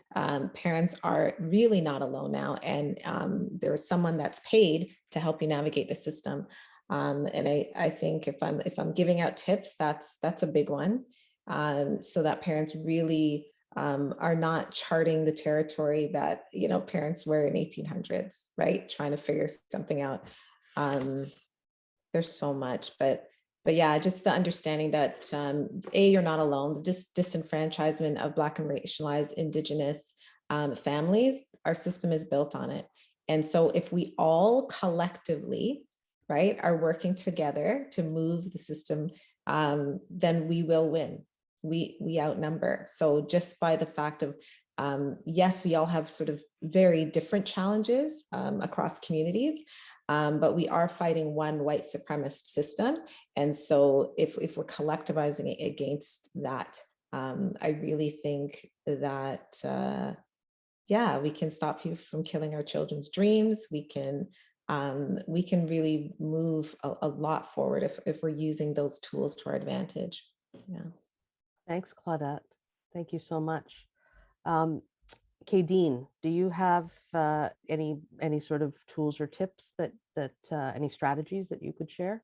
parents are really not alone now, and there's someone that's paid to help you navigate the system. And I think if I'm giving out tips, that's a big one, so that parents really are not charting the territory that parents were in 1800s, right? Trying to figure something out. There's so much, but yeah, just the understanding that you're not alone. The disenfranchisement of Black and racialized Indigenous families, our system is built on it. And so if we all collectively, right, are working together to move the system, then we will win. We outnumber. So just by the fact of, yes, we all have sort of very different challenges across communities, but we are fighting one white supremacist system. And so if we're collectivizing against that, I really think that, yeah, we can stop people from killing our children's dreams. We can really move a lot forward if we're using those tools to our advantage. Yeah. Thanks, Claudette. Thank you so much. Kadeen, do you have any sort of tools or tips that any strategies that you could share?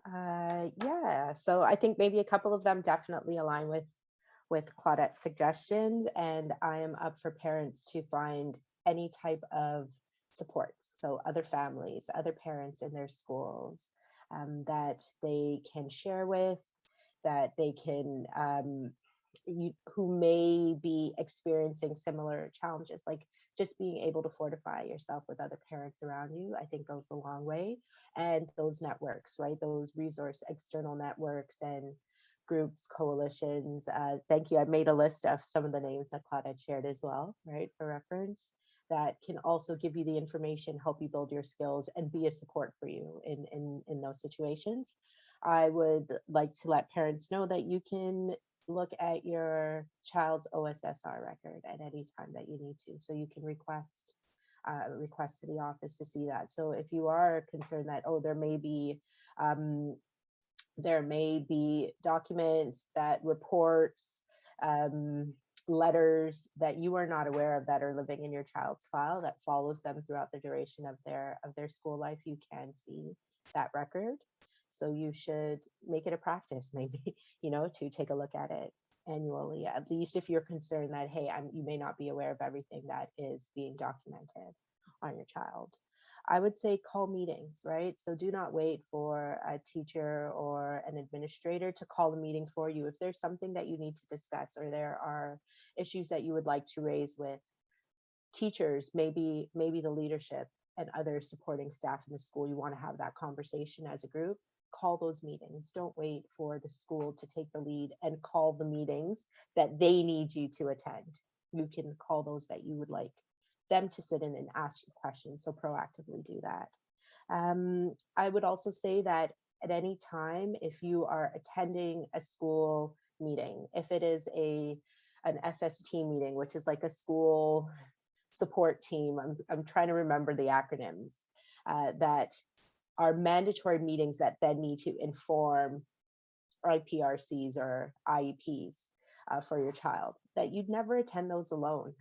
Yeah, so I think maybe a couple of them definitely align with Claudette's suggestions, and I am up for parents to find any type of supports. So other families, other parents in their schools that they can share with, that they can, who may be experiencing similar challenges, like just being able to fortify yourself with other parents around you, I think goes a long way. And those networks, right? Those external networks and groups, coalitions. Thank you. I made a list of some of the names that Claudette shared as well, right? For reference, that can also give you the information, help you build your skills, and be a support for you in those situations. I would like to let parents know that you can look at your child's OSSR record at any time that you need to. So you can request to the office to see that. So if you are concerned that, oh, there may be documents, that reports, letters that you are not aware of that are living in your child's file that follows them throughout the duration of their school life, you can see that record. So you should make it a practice, maybe, to take a look at it annually, at least if you're concerned that, hey, you may not be aware of everything that is being documented on your child. I would say call meetings, right? So do not wait for a teacher or an administrator to call the meeting for you. If there's something that you need to discuss, or there are issues that you would like to raise with teachers, maybe the leadership and other supporting staff in the school, you want to have that conversation as a group, call those meetings. Don't wait for the school to take the lead and call the meetings that they need you to attend. You can call those that you would like them to sit in and ask you questions. So proactively do that. I would also say that at any time, if you are attending a school meeting, if it is an SST meeting, which is like a school support team, I'm trying to remember the acronyms, that are mandatory meetings that then need to inform IPRCs or IEPs for your child, that you'd never attend those alone,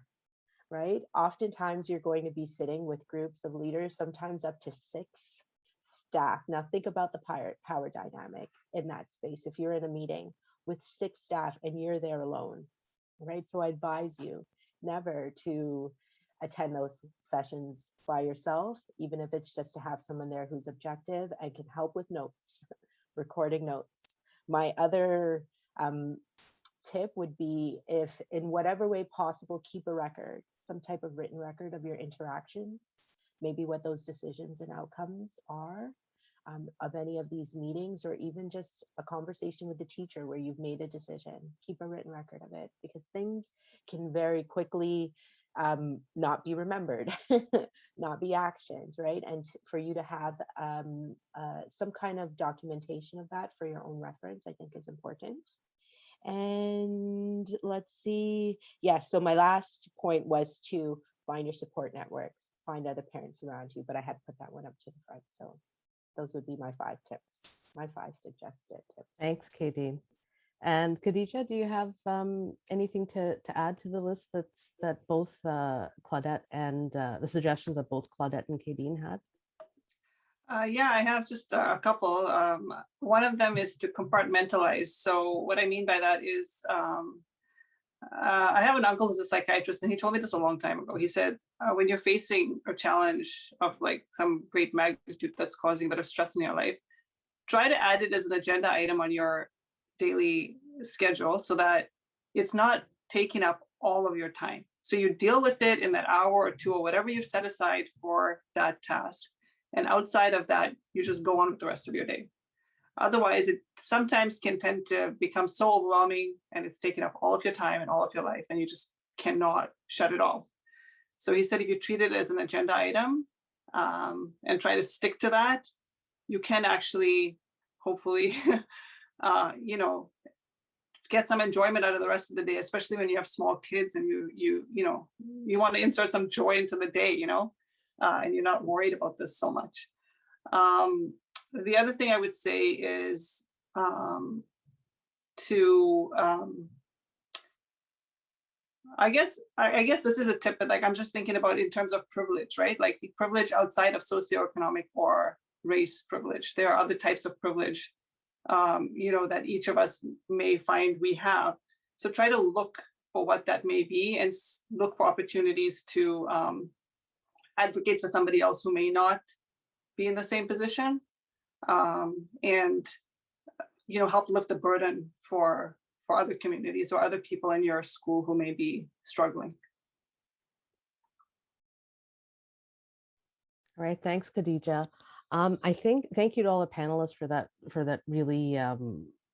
right? Oftentimes you're going to be sitting with groups of leaders, sometimes up to 6 staff. Now think about the power dynamic in that space. If you're in a meeting with 6 staff and you're there alone, right? So I advise you never to attend those sessions by yourself, even if it's just to have someone there who's objective and can help with notes, recording notes. My other tip would be, if in whatever way possible, keep a record, some type of written record of your interactions, maybe what those decisions and outcomes are of any of these meetings, or even just a conversation with the teacher where you've made a decision. Keep a written record of it, because things can very quickly not be remembered, not be actioned, right? And for you to have some kind of documentation of that for your own reference, I think is important. And let's see. Yes, so my last point was to find your support networks, find other parents around you, but I had put that one up to the front. So those would be my 5 tips, my 5 suggested tips. Thanks, Katie. And Khadija, do you have anything to add to the list that both Claudette and the suggestions that both Claudette and Kadeen had? Yeah, I have just a couple. One of them is to compartmentalize. So what I mean by that is, I have an uncle who's a psychiatrist, and he told me this a long time ago. He said, when you're facing a challenge of like some great magnitude that's causing a bit of stress in your life, try to add it as an agenda item on your daily schedule so that it's not taking up all of your time. So you deal with it in that hour or 2 or whatever you've set aside for that task. And outside of that, you just go on with the rest of your day. Otherwise, it sometimes can tend to become so overwhelming, and it's taking up all of your time and all of your life, and you just cannot shut it off. So he said, if you treat it as an agenda item and try to stick to that, you can actually, hopefully, get some enjoyment out of the rest of the day, especially when you have small kids and you want to insert some joy into the day, and you're not worried about this so much. The other thing I would say is I guess this is a tip, but like I'm just thinking about in terms of privilege, right? Like privilege outside of socioeconomic or race privilege. There are other types of privilege, that each of us may find we have. So try to look for what that may be and look for opportunities to advocate for somebody else who may not be in the same position, and help lift the burden for other communities or other people in your school who may be struggling. All right, thanks, Khadija. Thank you to all the panelists for that really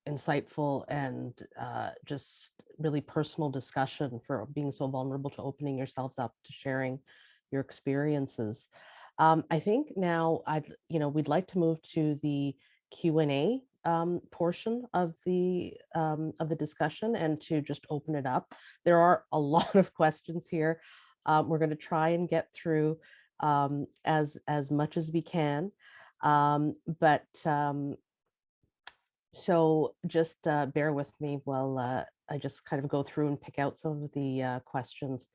insightful and just really personal discussion, for being so vulnerable, to opening yourselves up to sharing your experiences. I think now we'd like to move to the Q&A portion of the discussion, and to just open it up. There are a lot of questions here. We're going to try and get through as much as we can, so just bear with me while I just kind of go through and pick out some of the questions.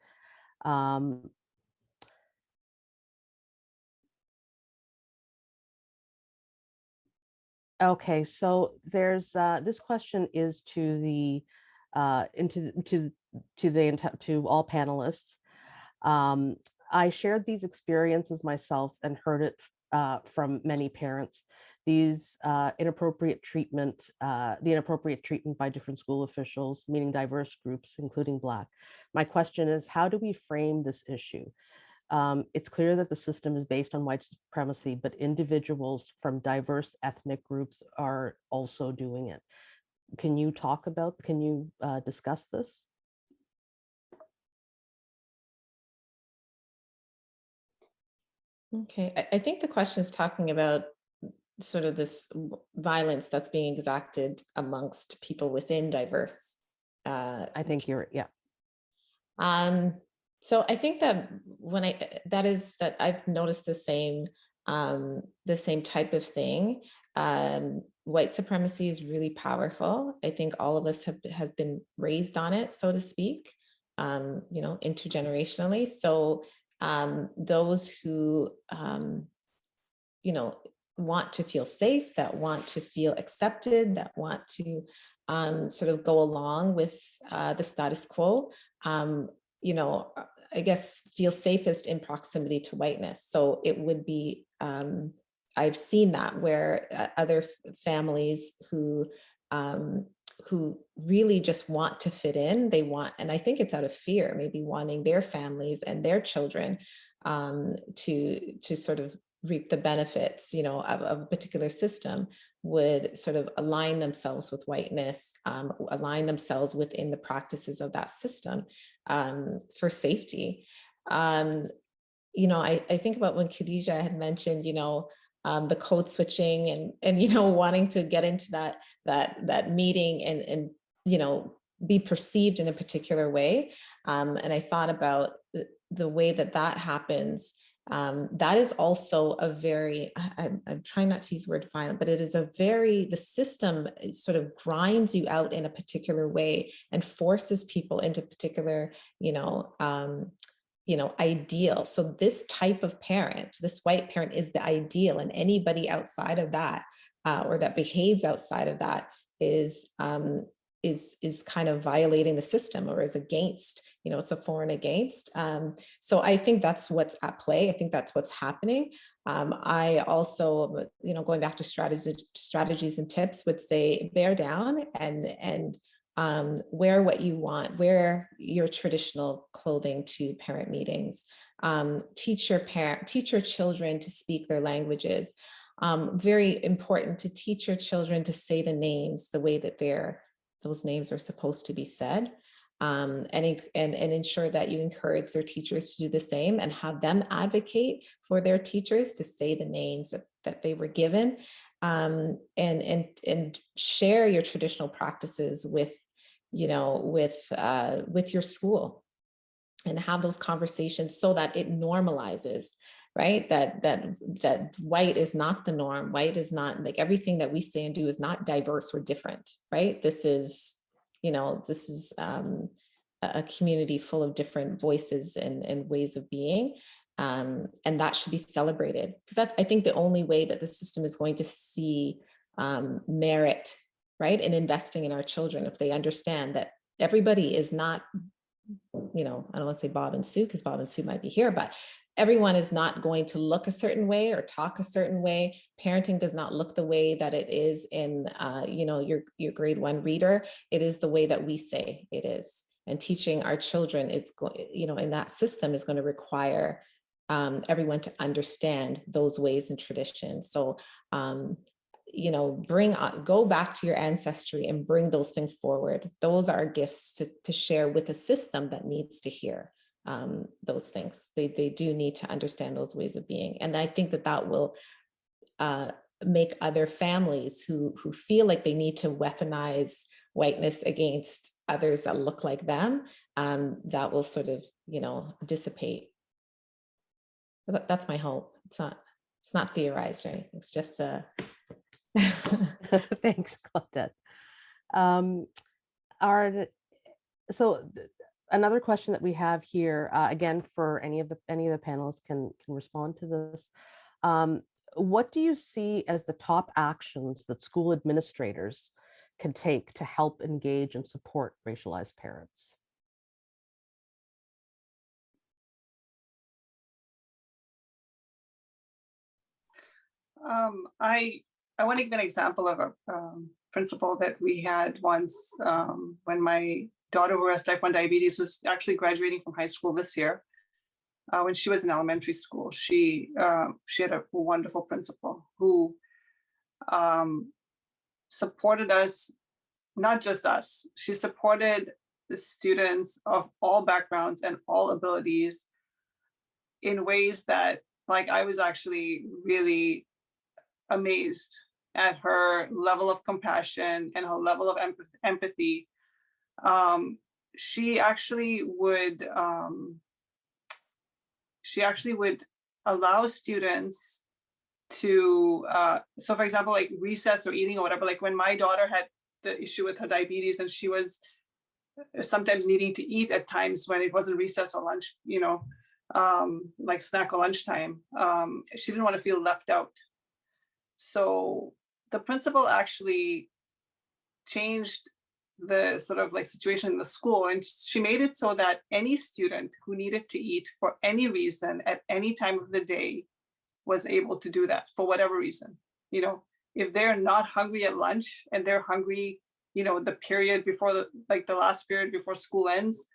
Okay, so there's this question is to the to all panelists. Um, I shared these experiences myself and heard it from many parents. These the inappropriate treatment by different school officials, meaning diverse groups, including Black. My question is, how do we frame this issue? It's clear that the system is based on white supremacy, but individuals from diverse ethnic groups are also doing it. Can you discuss this? Okay, I think the question is talking about sort of this violence that's being exacted amongst people within diverse. I think yeah. So I think that that I've noticed the same type of thing. White supremacy is really powerful. I think all of us have been raised on it, so to speak, intergenerationally. So those who want to feel safe, that want to feel accepted, that want to sort of go along with the status quo, I guess feel safest in proximity to whiteness. So it would be, I've seen that where other families who really just want to fit in, and I think it's out of fear, maybe wanting their families and their children to sort of reap the benefits, of a particular system, would sort of align themselves with whiteness, align themselves within the practices of that system for safety. I think about when Khadija had mentioned, the code switching and wanting to get into that meeting and be perceived in a particular way. And I thought about the way that happens. That is also a very, I'm trying not to use the word violent, but it is the system sort of grinds you out in a particular way and forces people into particular, ideal. So this type of parent, this white parent, is the ideal, and anybody outside of that or that behaves outside of that is kind of violating the system or is against, it's a foreign against. So I think that's what's at play. I think that's what's happening. I also, going back to strategies and tips, would say bear down and wear what you want, wear your traditional clothing to parent meetings, teach your children to speak their languages. Very important to teach your children to say the names the way that those names are supposed to be said, and ensure that you encourage their teachers to do the same and have them advocate for their teachers to say the names that they were given, and share your traditional practices with your school, and have those conversations so that it normalizes, right? That white is not the norm. White is not, like, everything that we say and do is not diverse or different, right? This is a community full of different voices and ways of being. And that should be celebrated, because that's, I think, the only way that the system is going to see merit, right, in investing in our children, if they understand that everybody is not, I don't want to say Bob and Sue, because Bob and Sue might be here, but everyone is not going to look a certain way or talk a certain way. Parenting does not look the way that it is in, your grade 1 reader. It is the way that we say it is. And teaching our children is, in that system, is going to require everyone to understand those ways and traditions. So, go back to your ancestry and bring those things forward. Those are gifts to share with a system that needs to hear those things. They do need to understand those ways of being. And I think that will make other families who feel like they need to weaponize whiteness against others that look like them, that will sort of, dissipate. That's my hope. It's not theorized, right? It's just a Thanks, Claudette. Another question that we have here, again, for any of the panelists can respond to this. what do you see as the top actions that school administrators can take to help engage and support racialized parents? I want to give an example of a principal that we had once when my daughter, who has type 1 diabetes, was actually graduating from high school this year. When she was in elementary school, she had a wonderful principal who supported us, not just us. She supported the students of all backgrounds and all abilities in ways that, like, I was actually really amazed at her level of compassion and her level of empathy. She actually would allow students to so for example, like recess or eating or whatever, like when my daughter had the issue with her diabetes and she was sometimes needing to eat at times when it wasn't recess or lunch, like snack or lunchtime, she didn't want to feel left out. So the principal actually changed the sort of like situation in the school, and she made it so that any student who needed to eat for any reason at any time of the day was able to do that for whatever reason. If they're not hungry at lunch and they're hungry, the period before the last period before school ends,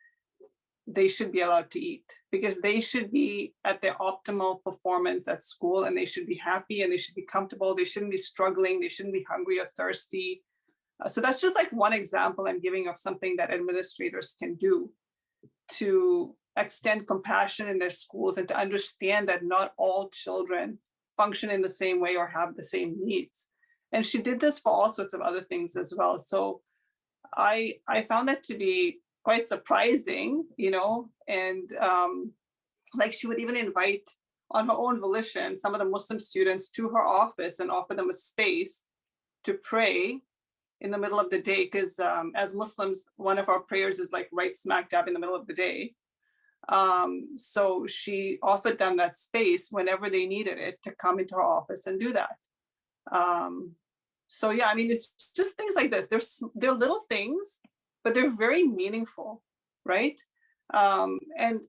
they should be allowed to eat, because they should be at their optimal performance at school, and they should be happy and they should be comfortable. They shouldn't be struggling. They shouldn't be hungry or thirsty. So that's just like one example I'm giving of something that administrators can do to extend compassion in their schools and to understand that not all children function in the same way or have the same needs. And she did this for all sorts of other things as well. So I found that to be quite surprising, and like she would even invite on her own volition some of the Muslim students to her office and offer them a space to pray in the middle of the day, because as Muslims, one of our prayers is like right smack dab in the middle of the day. So she offered them that space whenever they needed it to come into her office and do that. So yeah, I mean, it's just things like this. They're little things, but they're very meaningful, right? And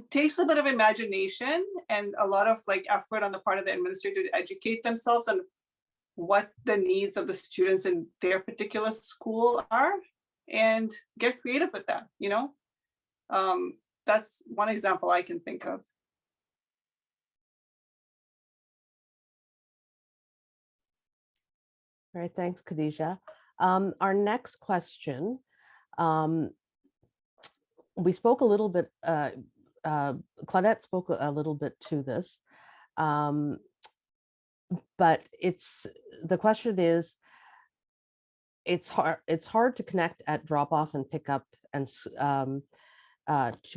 takes a bit of imagination and a lot of like effort on the part of the administrator to educate themselves on what the needs of the students in their particular school are, and get creative with that. That's one example I can think of. All right, thanks, Khadija. Our next question, we spoke a little bit, Claudette spoke a little bit to this, but the question is, it's hard to connect at drop off and pick up and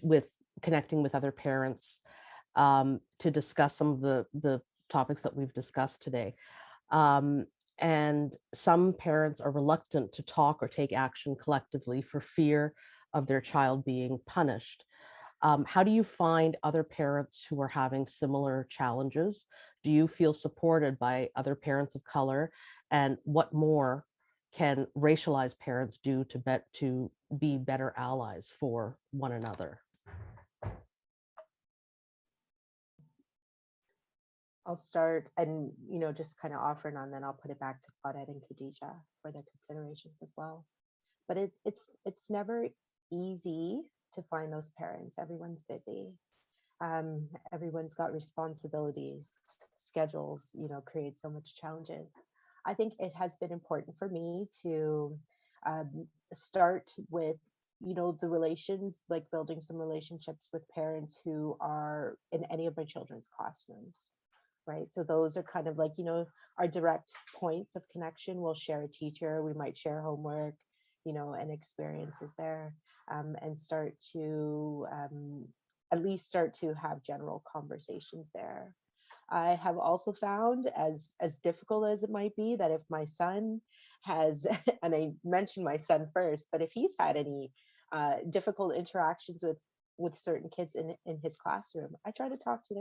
with connecting with other parents to discuss some of the topics that we've discussed today. And some parents are reluctant to talk or take action collectively for fear of their child being punished. How do you find other parents who are having similar challenges? Do you feel supported by other parents of color? And what more can racialized parents do to be better allies for one another? I'll start and, just kind of offering on, then I'll put it back to Claudette and Khadija for their considerations as well. But it's never easy to find those parents. Everyone's busy. Everyone's got responsibilities, schedules, create so much challenges. I think it has been important for me to start with, the relations, like building some relationships with parents who are in any of my children's classrooms. Right. So those are kind of like, our direct points of connection. We'll share a teacher, we might share homework, and experiences there, and start to at least start to have general conversations there. I have also found, as difficult as it might be, that if my son has, and I mentioned my son first, but if he's had any difficult interactions with with certain kids in his classroom, I try to talk to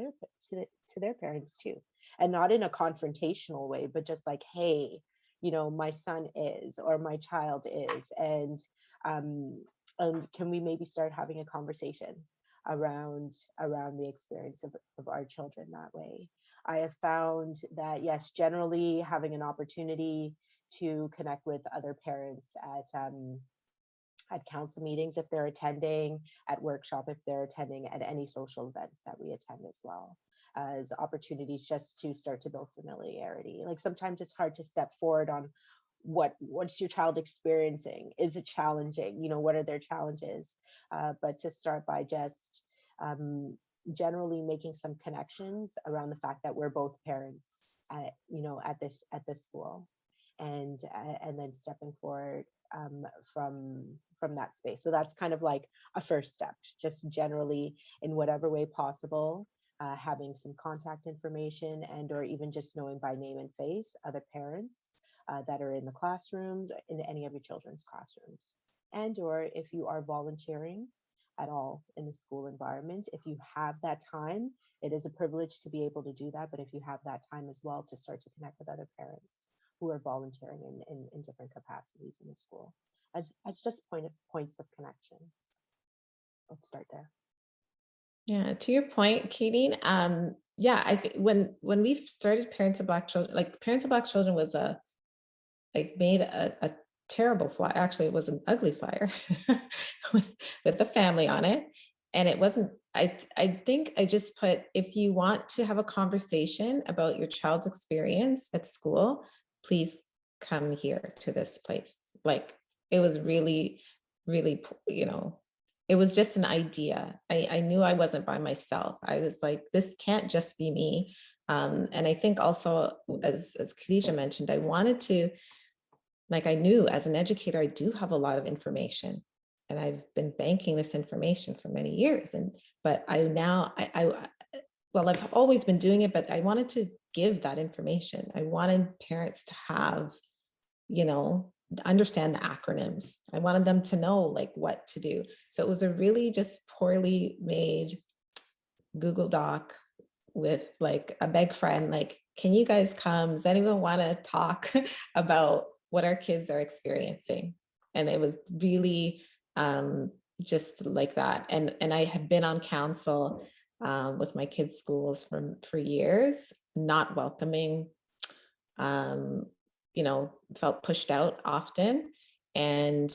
their parents too, and not in a confrontational way, but just like, hey, my son is, or my child is, um, and can we maybe start having a conversation around the experience of our children that way. I have found that, yes, generally having an opportunity to connect with other parents at council meetings if they're attending, at workshop if they're attending, at any social events that we attend as well, as opportunities just to start to build familiarity. Like sometimes it's hard to step forward on what's your child experiencing. Is it challenging? What are their challenges? But to start by just generally making some connections around the fact that we're both parents at this school, and then stepping forward from that space. So that's kind of like a first step, just generally in whatever way possible, having some contact information and or even just knowing by name and face other parents that are in the classrooms, in any of your children's classrooms. And or if you are volunteering at all in the school environment, if you have that time, it is a privilege to be able to do that. But if you have that time as well, to start to connect with other parents who are volunteering in different capacities in the school, as just points of connection. Let's start there. Yeah, to your point, Katie. Yeah, I think when we started Parents of Black Children, like Parents of Black Children was made a terrible flyer. Actually, it was an ugly flyer with the family on it. And it wasn't, I think I just put, if you want to have a conversation about your child's experience at school, please come here to this place. Like it was really, really, it was just an idea. I knew I wasn't by myself. I was like, this can't just be me. And I think also, as Khadija mentioned, I wanted to, like, I knew as an educator, I do have a lot of information, and I've been banking this information for many years. But I've always been doing it, but I wanted to give that information. I wanted parents to have, understand the acronyms. I wanted them to know like what to do. So it was a really just poorly made Google Doc with like a big friend, like, can you guys come? Does anyone want to talk about what our kids are experiencing? And it was really just like that. And I had been on council with my kids' schools for years, not welcoming, felt pushed out often. And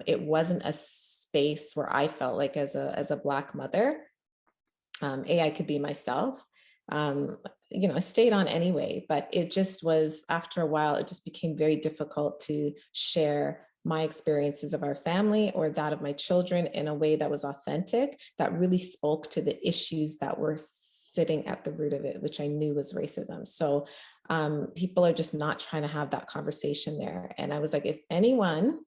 it wasn't a space where I felt like as a Black mother, I could be myself. I stayed on anyway, but it just was, after a while, it just became very difficult to share my experiences of our family or that of my children in a way that was authentic, that really spoke to the issues that were sitting at the root of it, which I knew was racism. So people are just not trying to have that conversation there. And I was like, is anyone,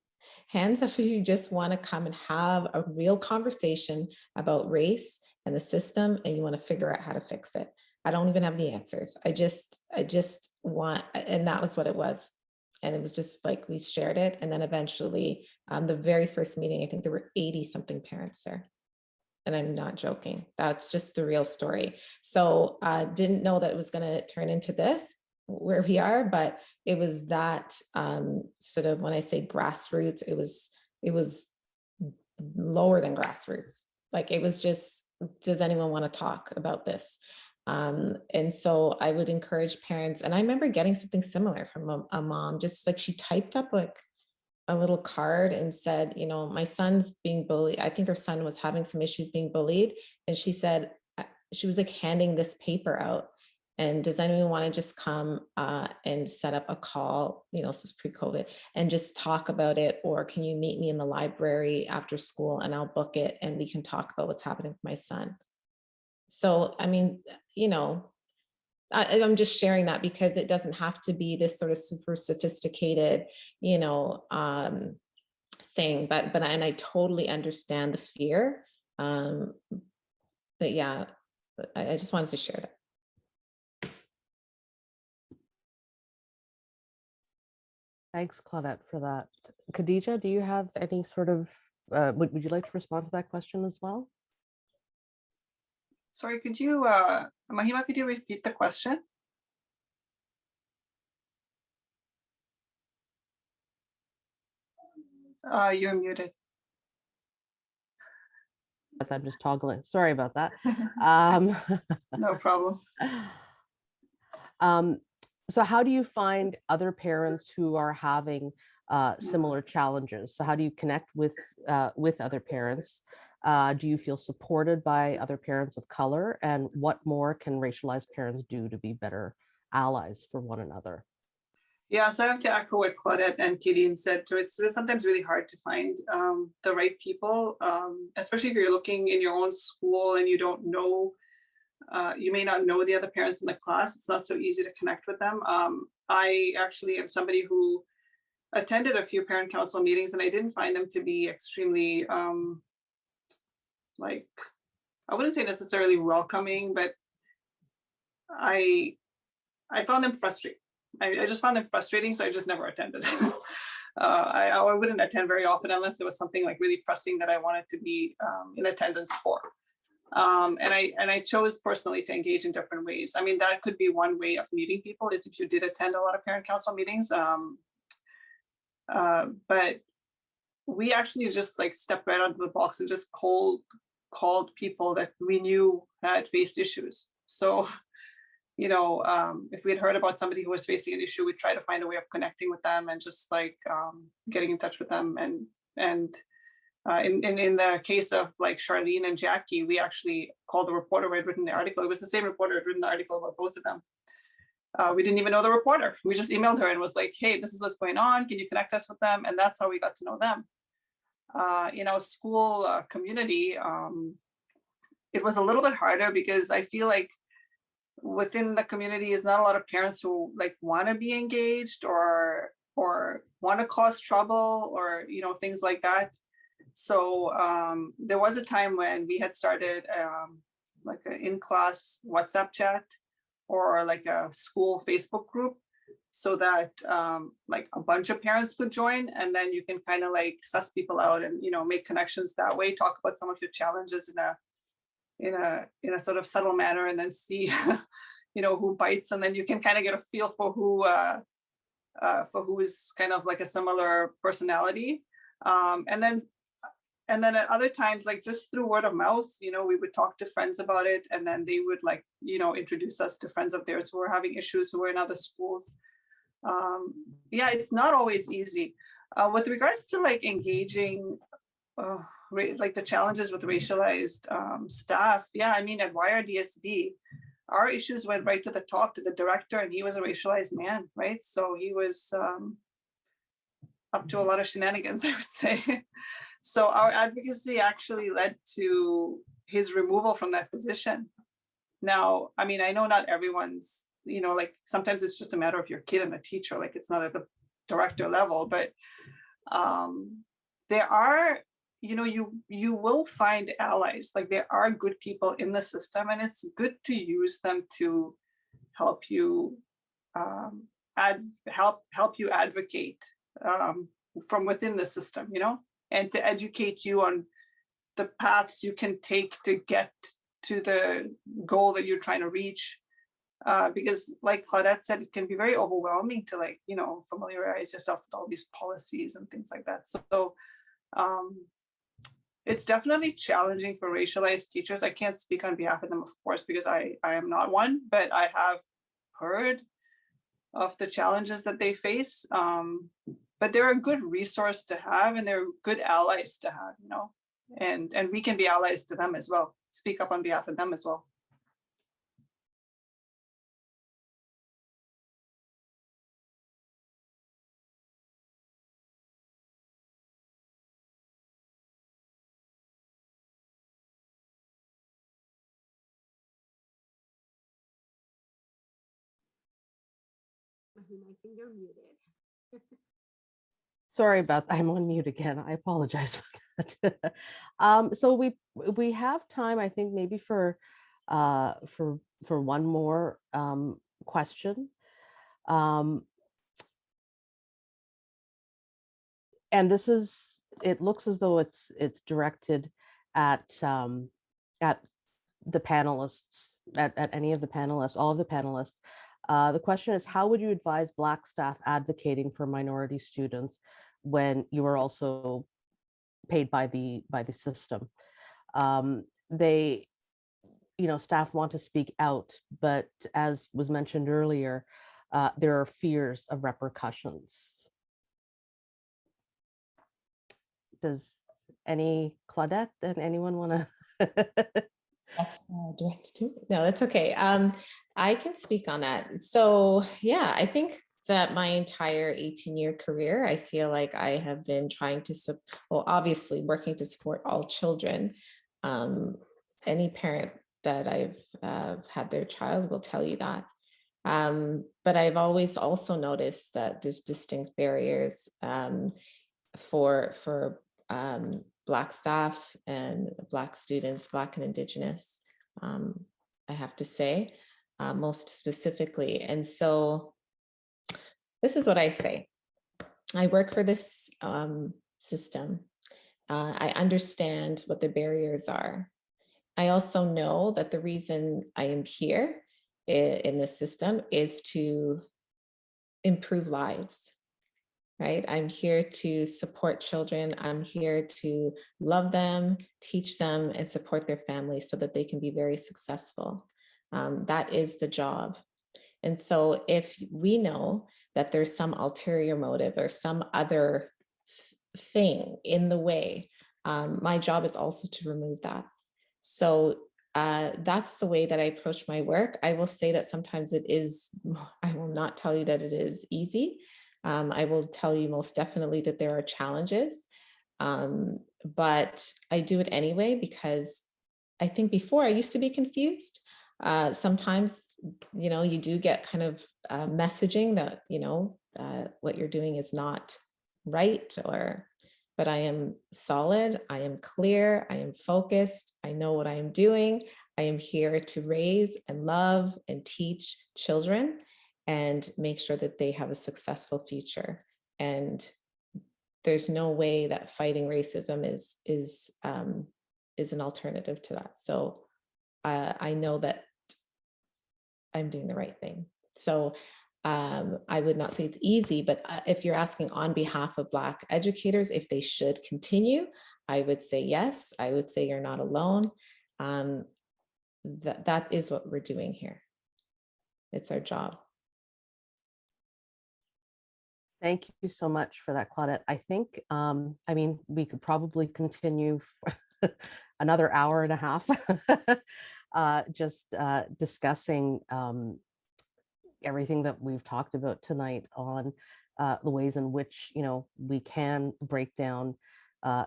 hands up if you just want to come and have a real conversation about race and the system, and you want to figure out how to fix it. I don't even have the answers. I just want, and that was what it was. And it was just like, we shared it. And then eventually the very first meeting, I think there were 80 something parents there. And I'm not joking. That's just the real story. So didn't know that it was going to turn into this, where we are, but it was that sort of, when I say grassroots, it was lower than grassroots. Like it was just, does anyone want to talk about this? And so I would encourage parents, and I remember getting something similar from a mom, just like she typed up like a little card and said, my son's being bullied. I think her son was having some issues being bullied. And she said, she was like handing this paper out. And does anyone want to just come and set up a call, this is pre-COVID, and just talk about it? Or can you meet me in the library after school and I'll book it and we can talk about what's happening with my son? So, I mean, I'm just sharing that because it doesn't have to be this sort of super sophisticated, thing, but and I totally understand the fear. But yeah, I just wanted to share that. Thanks, Claudette, for that. Khadija, do you have any sort of, would you like to respond to that question as well? Sorry, could you, Mahima, could you repeat the question? You're muted. I'm just toggling. Sorry about that. Um, No problem. um, so how do you find other parents who are having similar challenges? So how do you connect with other parents? Do you feel supported by other parents of color? And what more can racialized parents do to be better allies for one another? Yeah, so I have to echo what Claudette and Katie said too. It's sometimes really hard to find the right people, especially if you're looking in your own school and you don't know, you may not know the other parents in the class. It's not so easy to connect with them. I actually am somebody who attended a few parent council meetings and I didn't find them to be extremely, like, I wouldn't say necessarily welcoming, but I found them frustrating. I just found them frustrating, so I just never attended. I wouldn't attend very often unless there was something like really pressing that I wanted to be in attendance for. And I chose personally to engage in different ways. I mean, that could be one way of meeting people is if you did attend a lot of parent council meetings. But we actually just like stepped right out of the box and just called people that we knew had faced issues. So if we had heard about somebody who was facing an issue, we'd try to find a way of connecting with them and just like getting in touch with them. And in the case of like Charlene and Jackie, we actually called the reporter who had written the article. It was the same reporter who had written the article about both of them. We didn't even know the reporter. We just emailed her and was like, hey, this is what's going on. Can you connect us with them? And that's how we got to know them. In our school community, it was a little bit harder because I feel like within the community is not a lot of parents who like want to be engaged or want to cause trouble or things like that. So there was a time when we had started like an in-class WhatsApp chat or like a school Facebook group so that like a bunch of parents could join, and then you can kind of like suss people out and make connections that way, talk about some of your challenges in a sort of subtle manner, and then see who bites, and then you can kind of get a feel for who is kind of like a similar personality. And then at other times, like just through word of mouth, we would talk to friends about it, and then they would like introduce us to friends of theirs who were having issues, who were in other schools. Yeah, it's not always easy. With regards to like engaging like the challenges with racialized staff, yeah, I mean, at YRDSB, our issues went right to the top to the director, and he was a racialized man, right? So he was up to a lot of shenanigans, I would say. So our advocacy actually led to his removal from that position. Now, I mean, I know not everyone's, like sometimes it's just a matter of your kid and the teacher, like it's not at the director level, but there are, you will find allies. Like there are good people in the system, and it's good to use them to help you help you advocate from within the system, and to educate you on the paths you can take to get to the goal that you're trying to reach. Because like Claudette said, it can be very overwhelming to like, familiarize yourself with all these policies and things like that. So it's definitely challenging for racialized teachers. I can't speak on behalf of them, of course, because I am not one, but I have heard of the challenges that they face. But they're a good resource to have, and they're good allies to have, and we can be allies to them as well, speak up on behalf of them as well. I think you're muted. Sorry about that. I'm on mute again. I apologize for that. So we have time, I think, maybe for one more question. And this is, it looks as though it's directed at the panelists, at any of the panelists, all of the panelists. The question is, how would you advise Black staff advocating for minority students when you are also paid by the system? They, staff want to speak out, but as was mentioned earlier, there are fears of repercussions. Does Claudette and anyone want to? That's directed to me. No, that's okay. I can speak on that. So yeah, I think that my entire 18-year career, I feel like I have been trying to obviously working to support all children. Any parent that I've had their child will tell you that. But I've always also noticed that there's distinct barriers for Black staff and Black students, Black and Indigenous, I have to say, most specifically. And so this is what I say. I work for this system. I understand what the barriers are. I also know that the reason I am here in this system is to improve lives. Right? I'm here to support children. I'm here to love them, teach them, and support their families so that they can be very successful. That is the job. And so if we know that there's some ulterior motive or some other thing in the way, my job is also to remove that. So that's the way that I approach my work. I will say that sometimes it is, I will not tell you that it is easy. I will tell you most definitely that there are challenges, but I do it anyway because I think before I used to be confused. Sometimes, you do get kind of messaging that, what you're doing is not right, but I am solid, I am clear, I am focused, I know what I am doing. I am here to raise and love and teach children and make sure that they have a successful future. And there's no way that fighting racism is an alternative to that. So I know that I'm doing the right thing. So I would not say it's easy, but if you're asking on behalf of Black educators, if they should continue, I would say yes. I would say you're not alone. That is what we're doing here. It's our job. Thank you so much for that, Claudette. I think, we could probably continue another hour and a half just discussing everything that we've talked about tonight on the ways in which, we can break down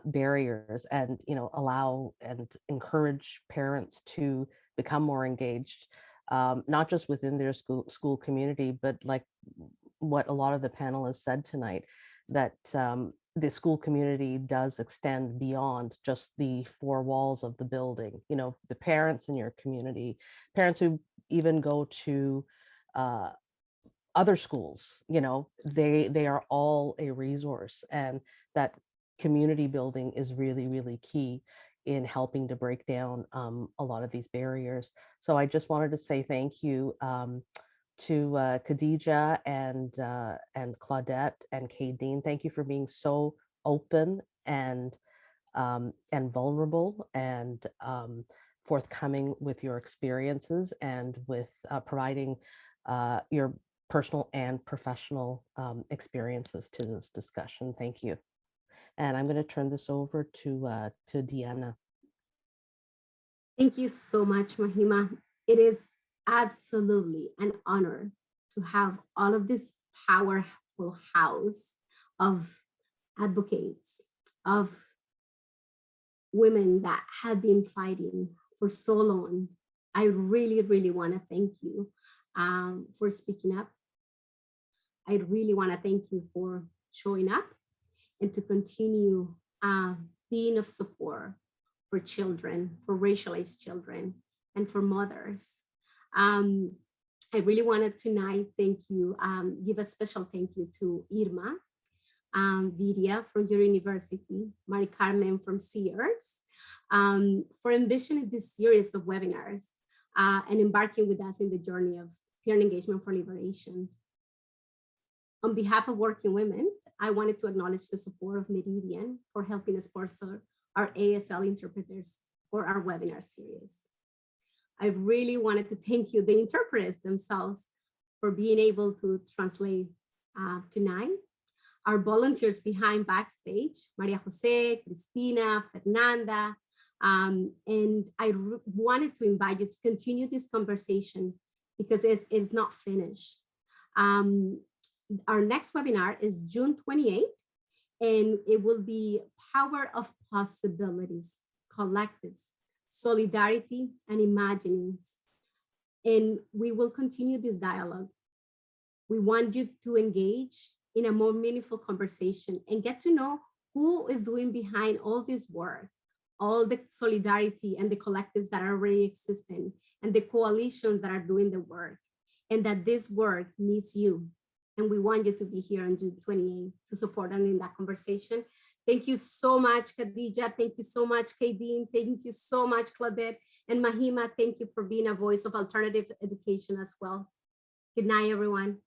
barriers and, allow and encourage parents to become more engaged, not just within their school community, but like what a lot of the panelists said tonight, that the school community does extend beyond just the four walls of the building. The parents in your community, parents who even go to other schools, they are all a resource, and that community building is really, really key in helping to break down a lot of these barriers. So I just wanted to say thank you to Khadija and Claudette and Kadeen. Thank you for being so open and vulnerable and forthcoming with your experiences and with providing your personal and professional experiences to this discussion. Thank you. And I'm going to turn this over to Deanna. Thank you so much, Mahima. It is absolutely an honor to have all of this powerful house of advocates, of women that have been fighting for so long. I really, really want to thank you for speaking up. I really want to thank you for showing up and to continue being of support for children, for racialized children, and for mothers. I really wanted tonight, give a special thank you to Irma, Vidia from your university, Mari Carmen from Sears, for envisioning this series of webinars and embarking with us in the journey of parent engagement for liberation. On behalf of Working Women, I wanted to acknowledge the support of Meridian for helping us sponsor our ASL interpreters for our webinar series. I really wanted to thank you, the interpreters themselves, for being able to translate tonight. Our volunteers behind backstage, Maria Jose, Cristina, Fernanda, and I wanted to invite you to continue this conversation because it's not finished. Our next webinar is June 28th, and it will be Power of Possibilities, Collectives, Solidarity, and Imaginings. And we will continue this dialogue. We want you to engage in a more meaningful conversation and get to know who is doing behind all this work, all the solidarity and the collectives that are already existing, and the coalitions that are doing the work, and that this work needs you. And we want you to be here on June 28th to support them in that conversation. Thank you so much, Khadija. Thank you so much, Kaydeen. Thank you so much, Claudette. And Mahima, thank you for being a voice of alternative education as well. Good night, everyone.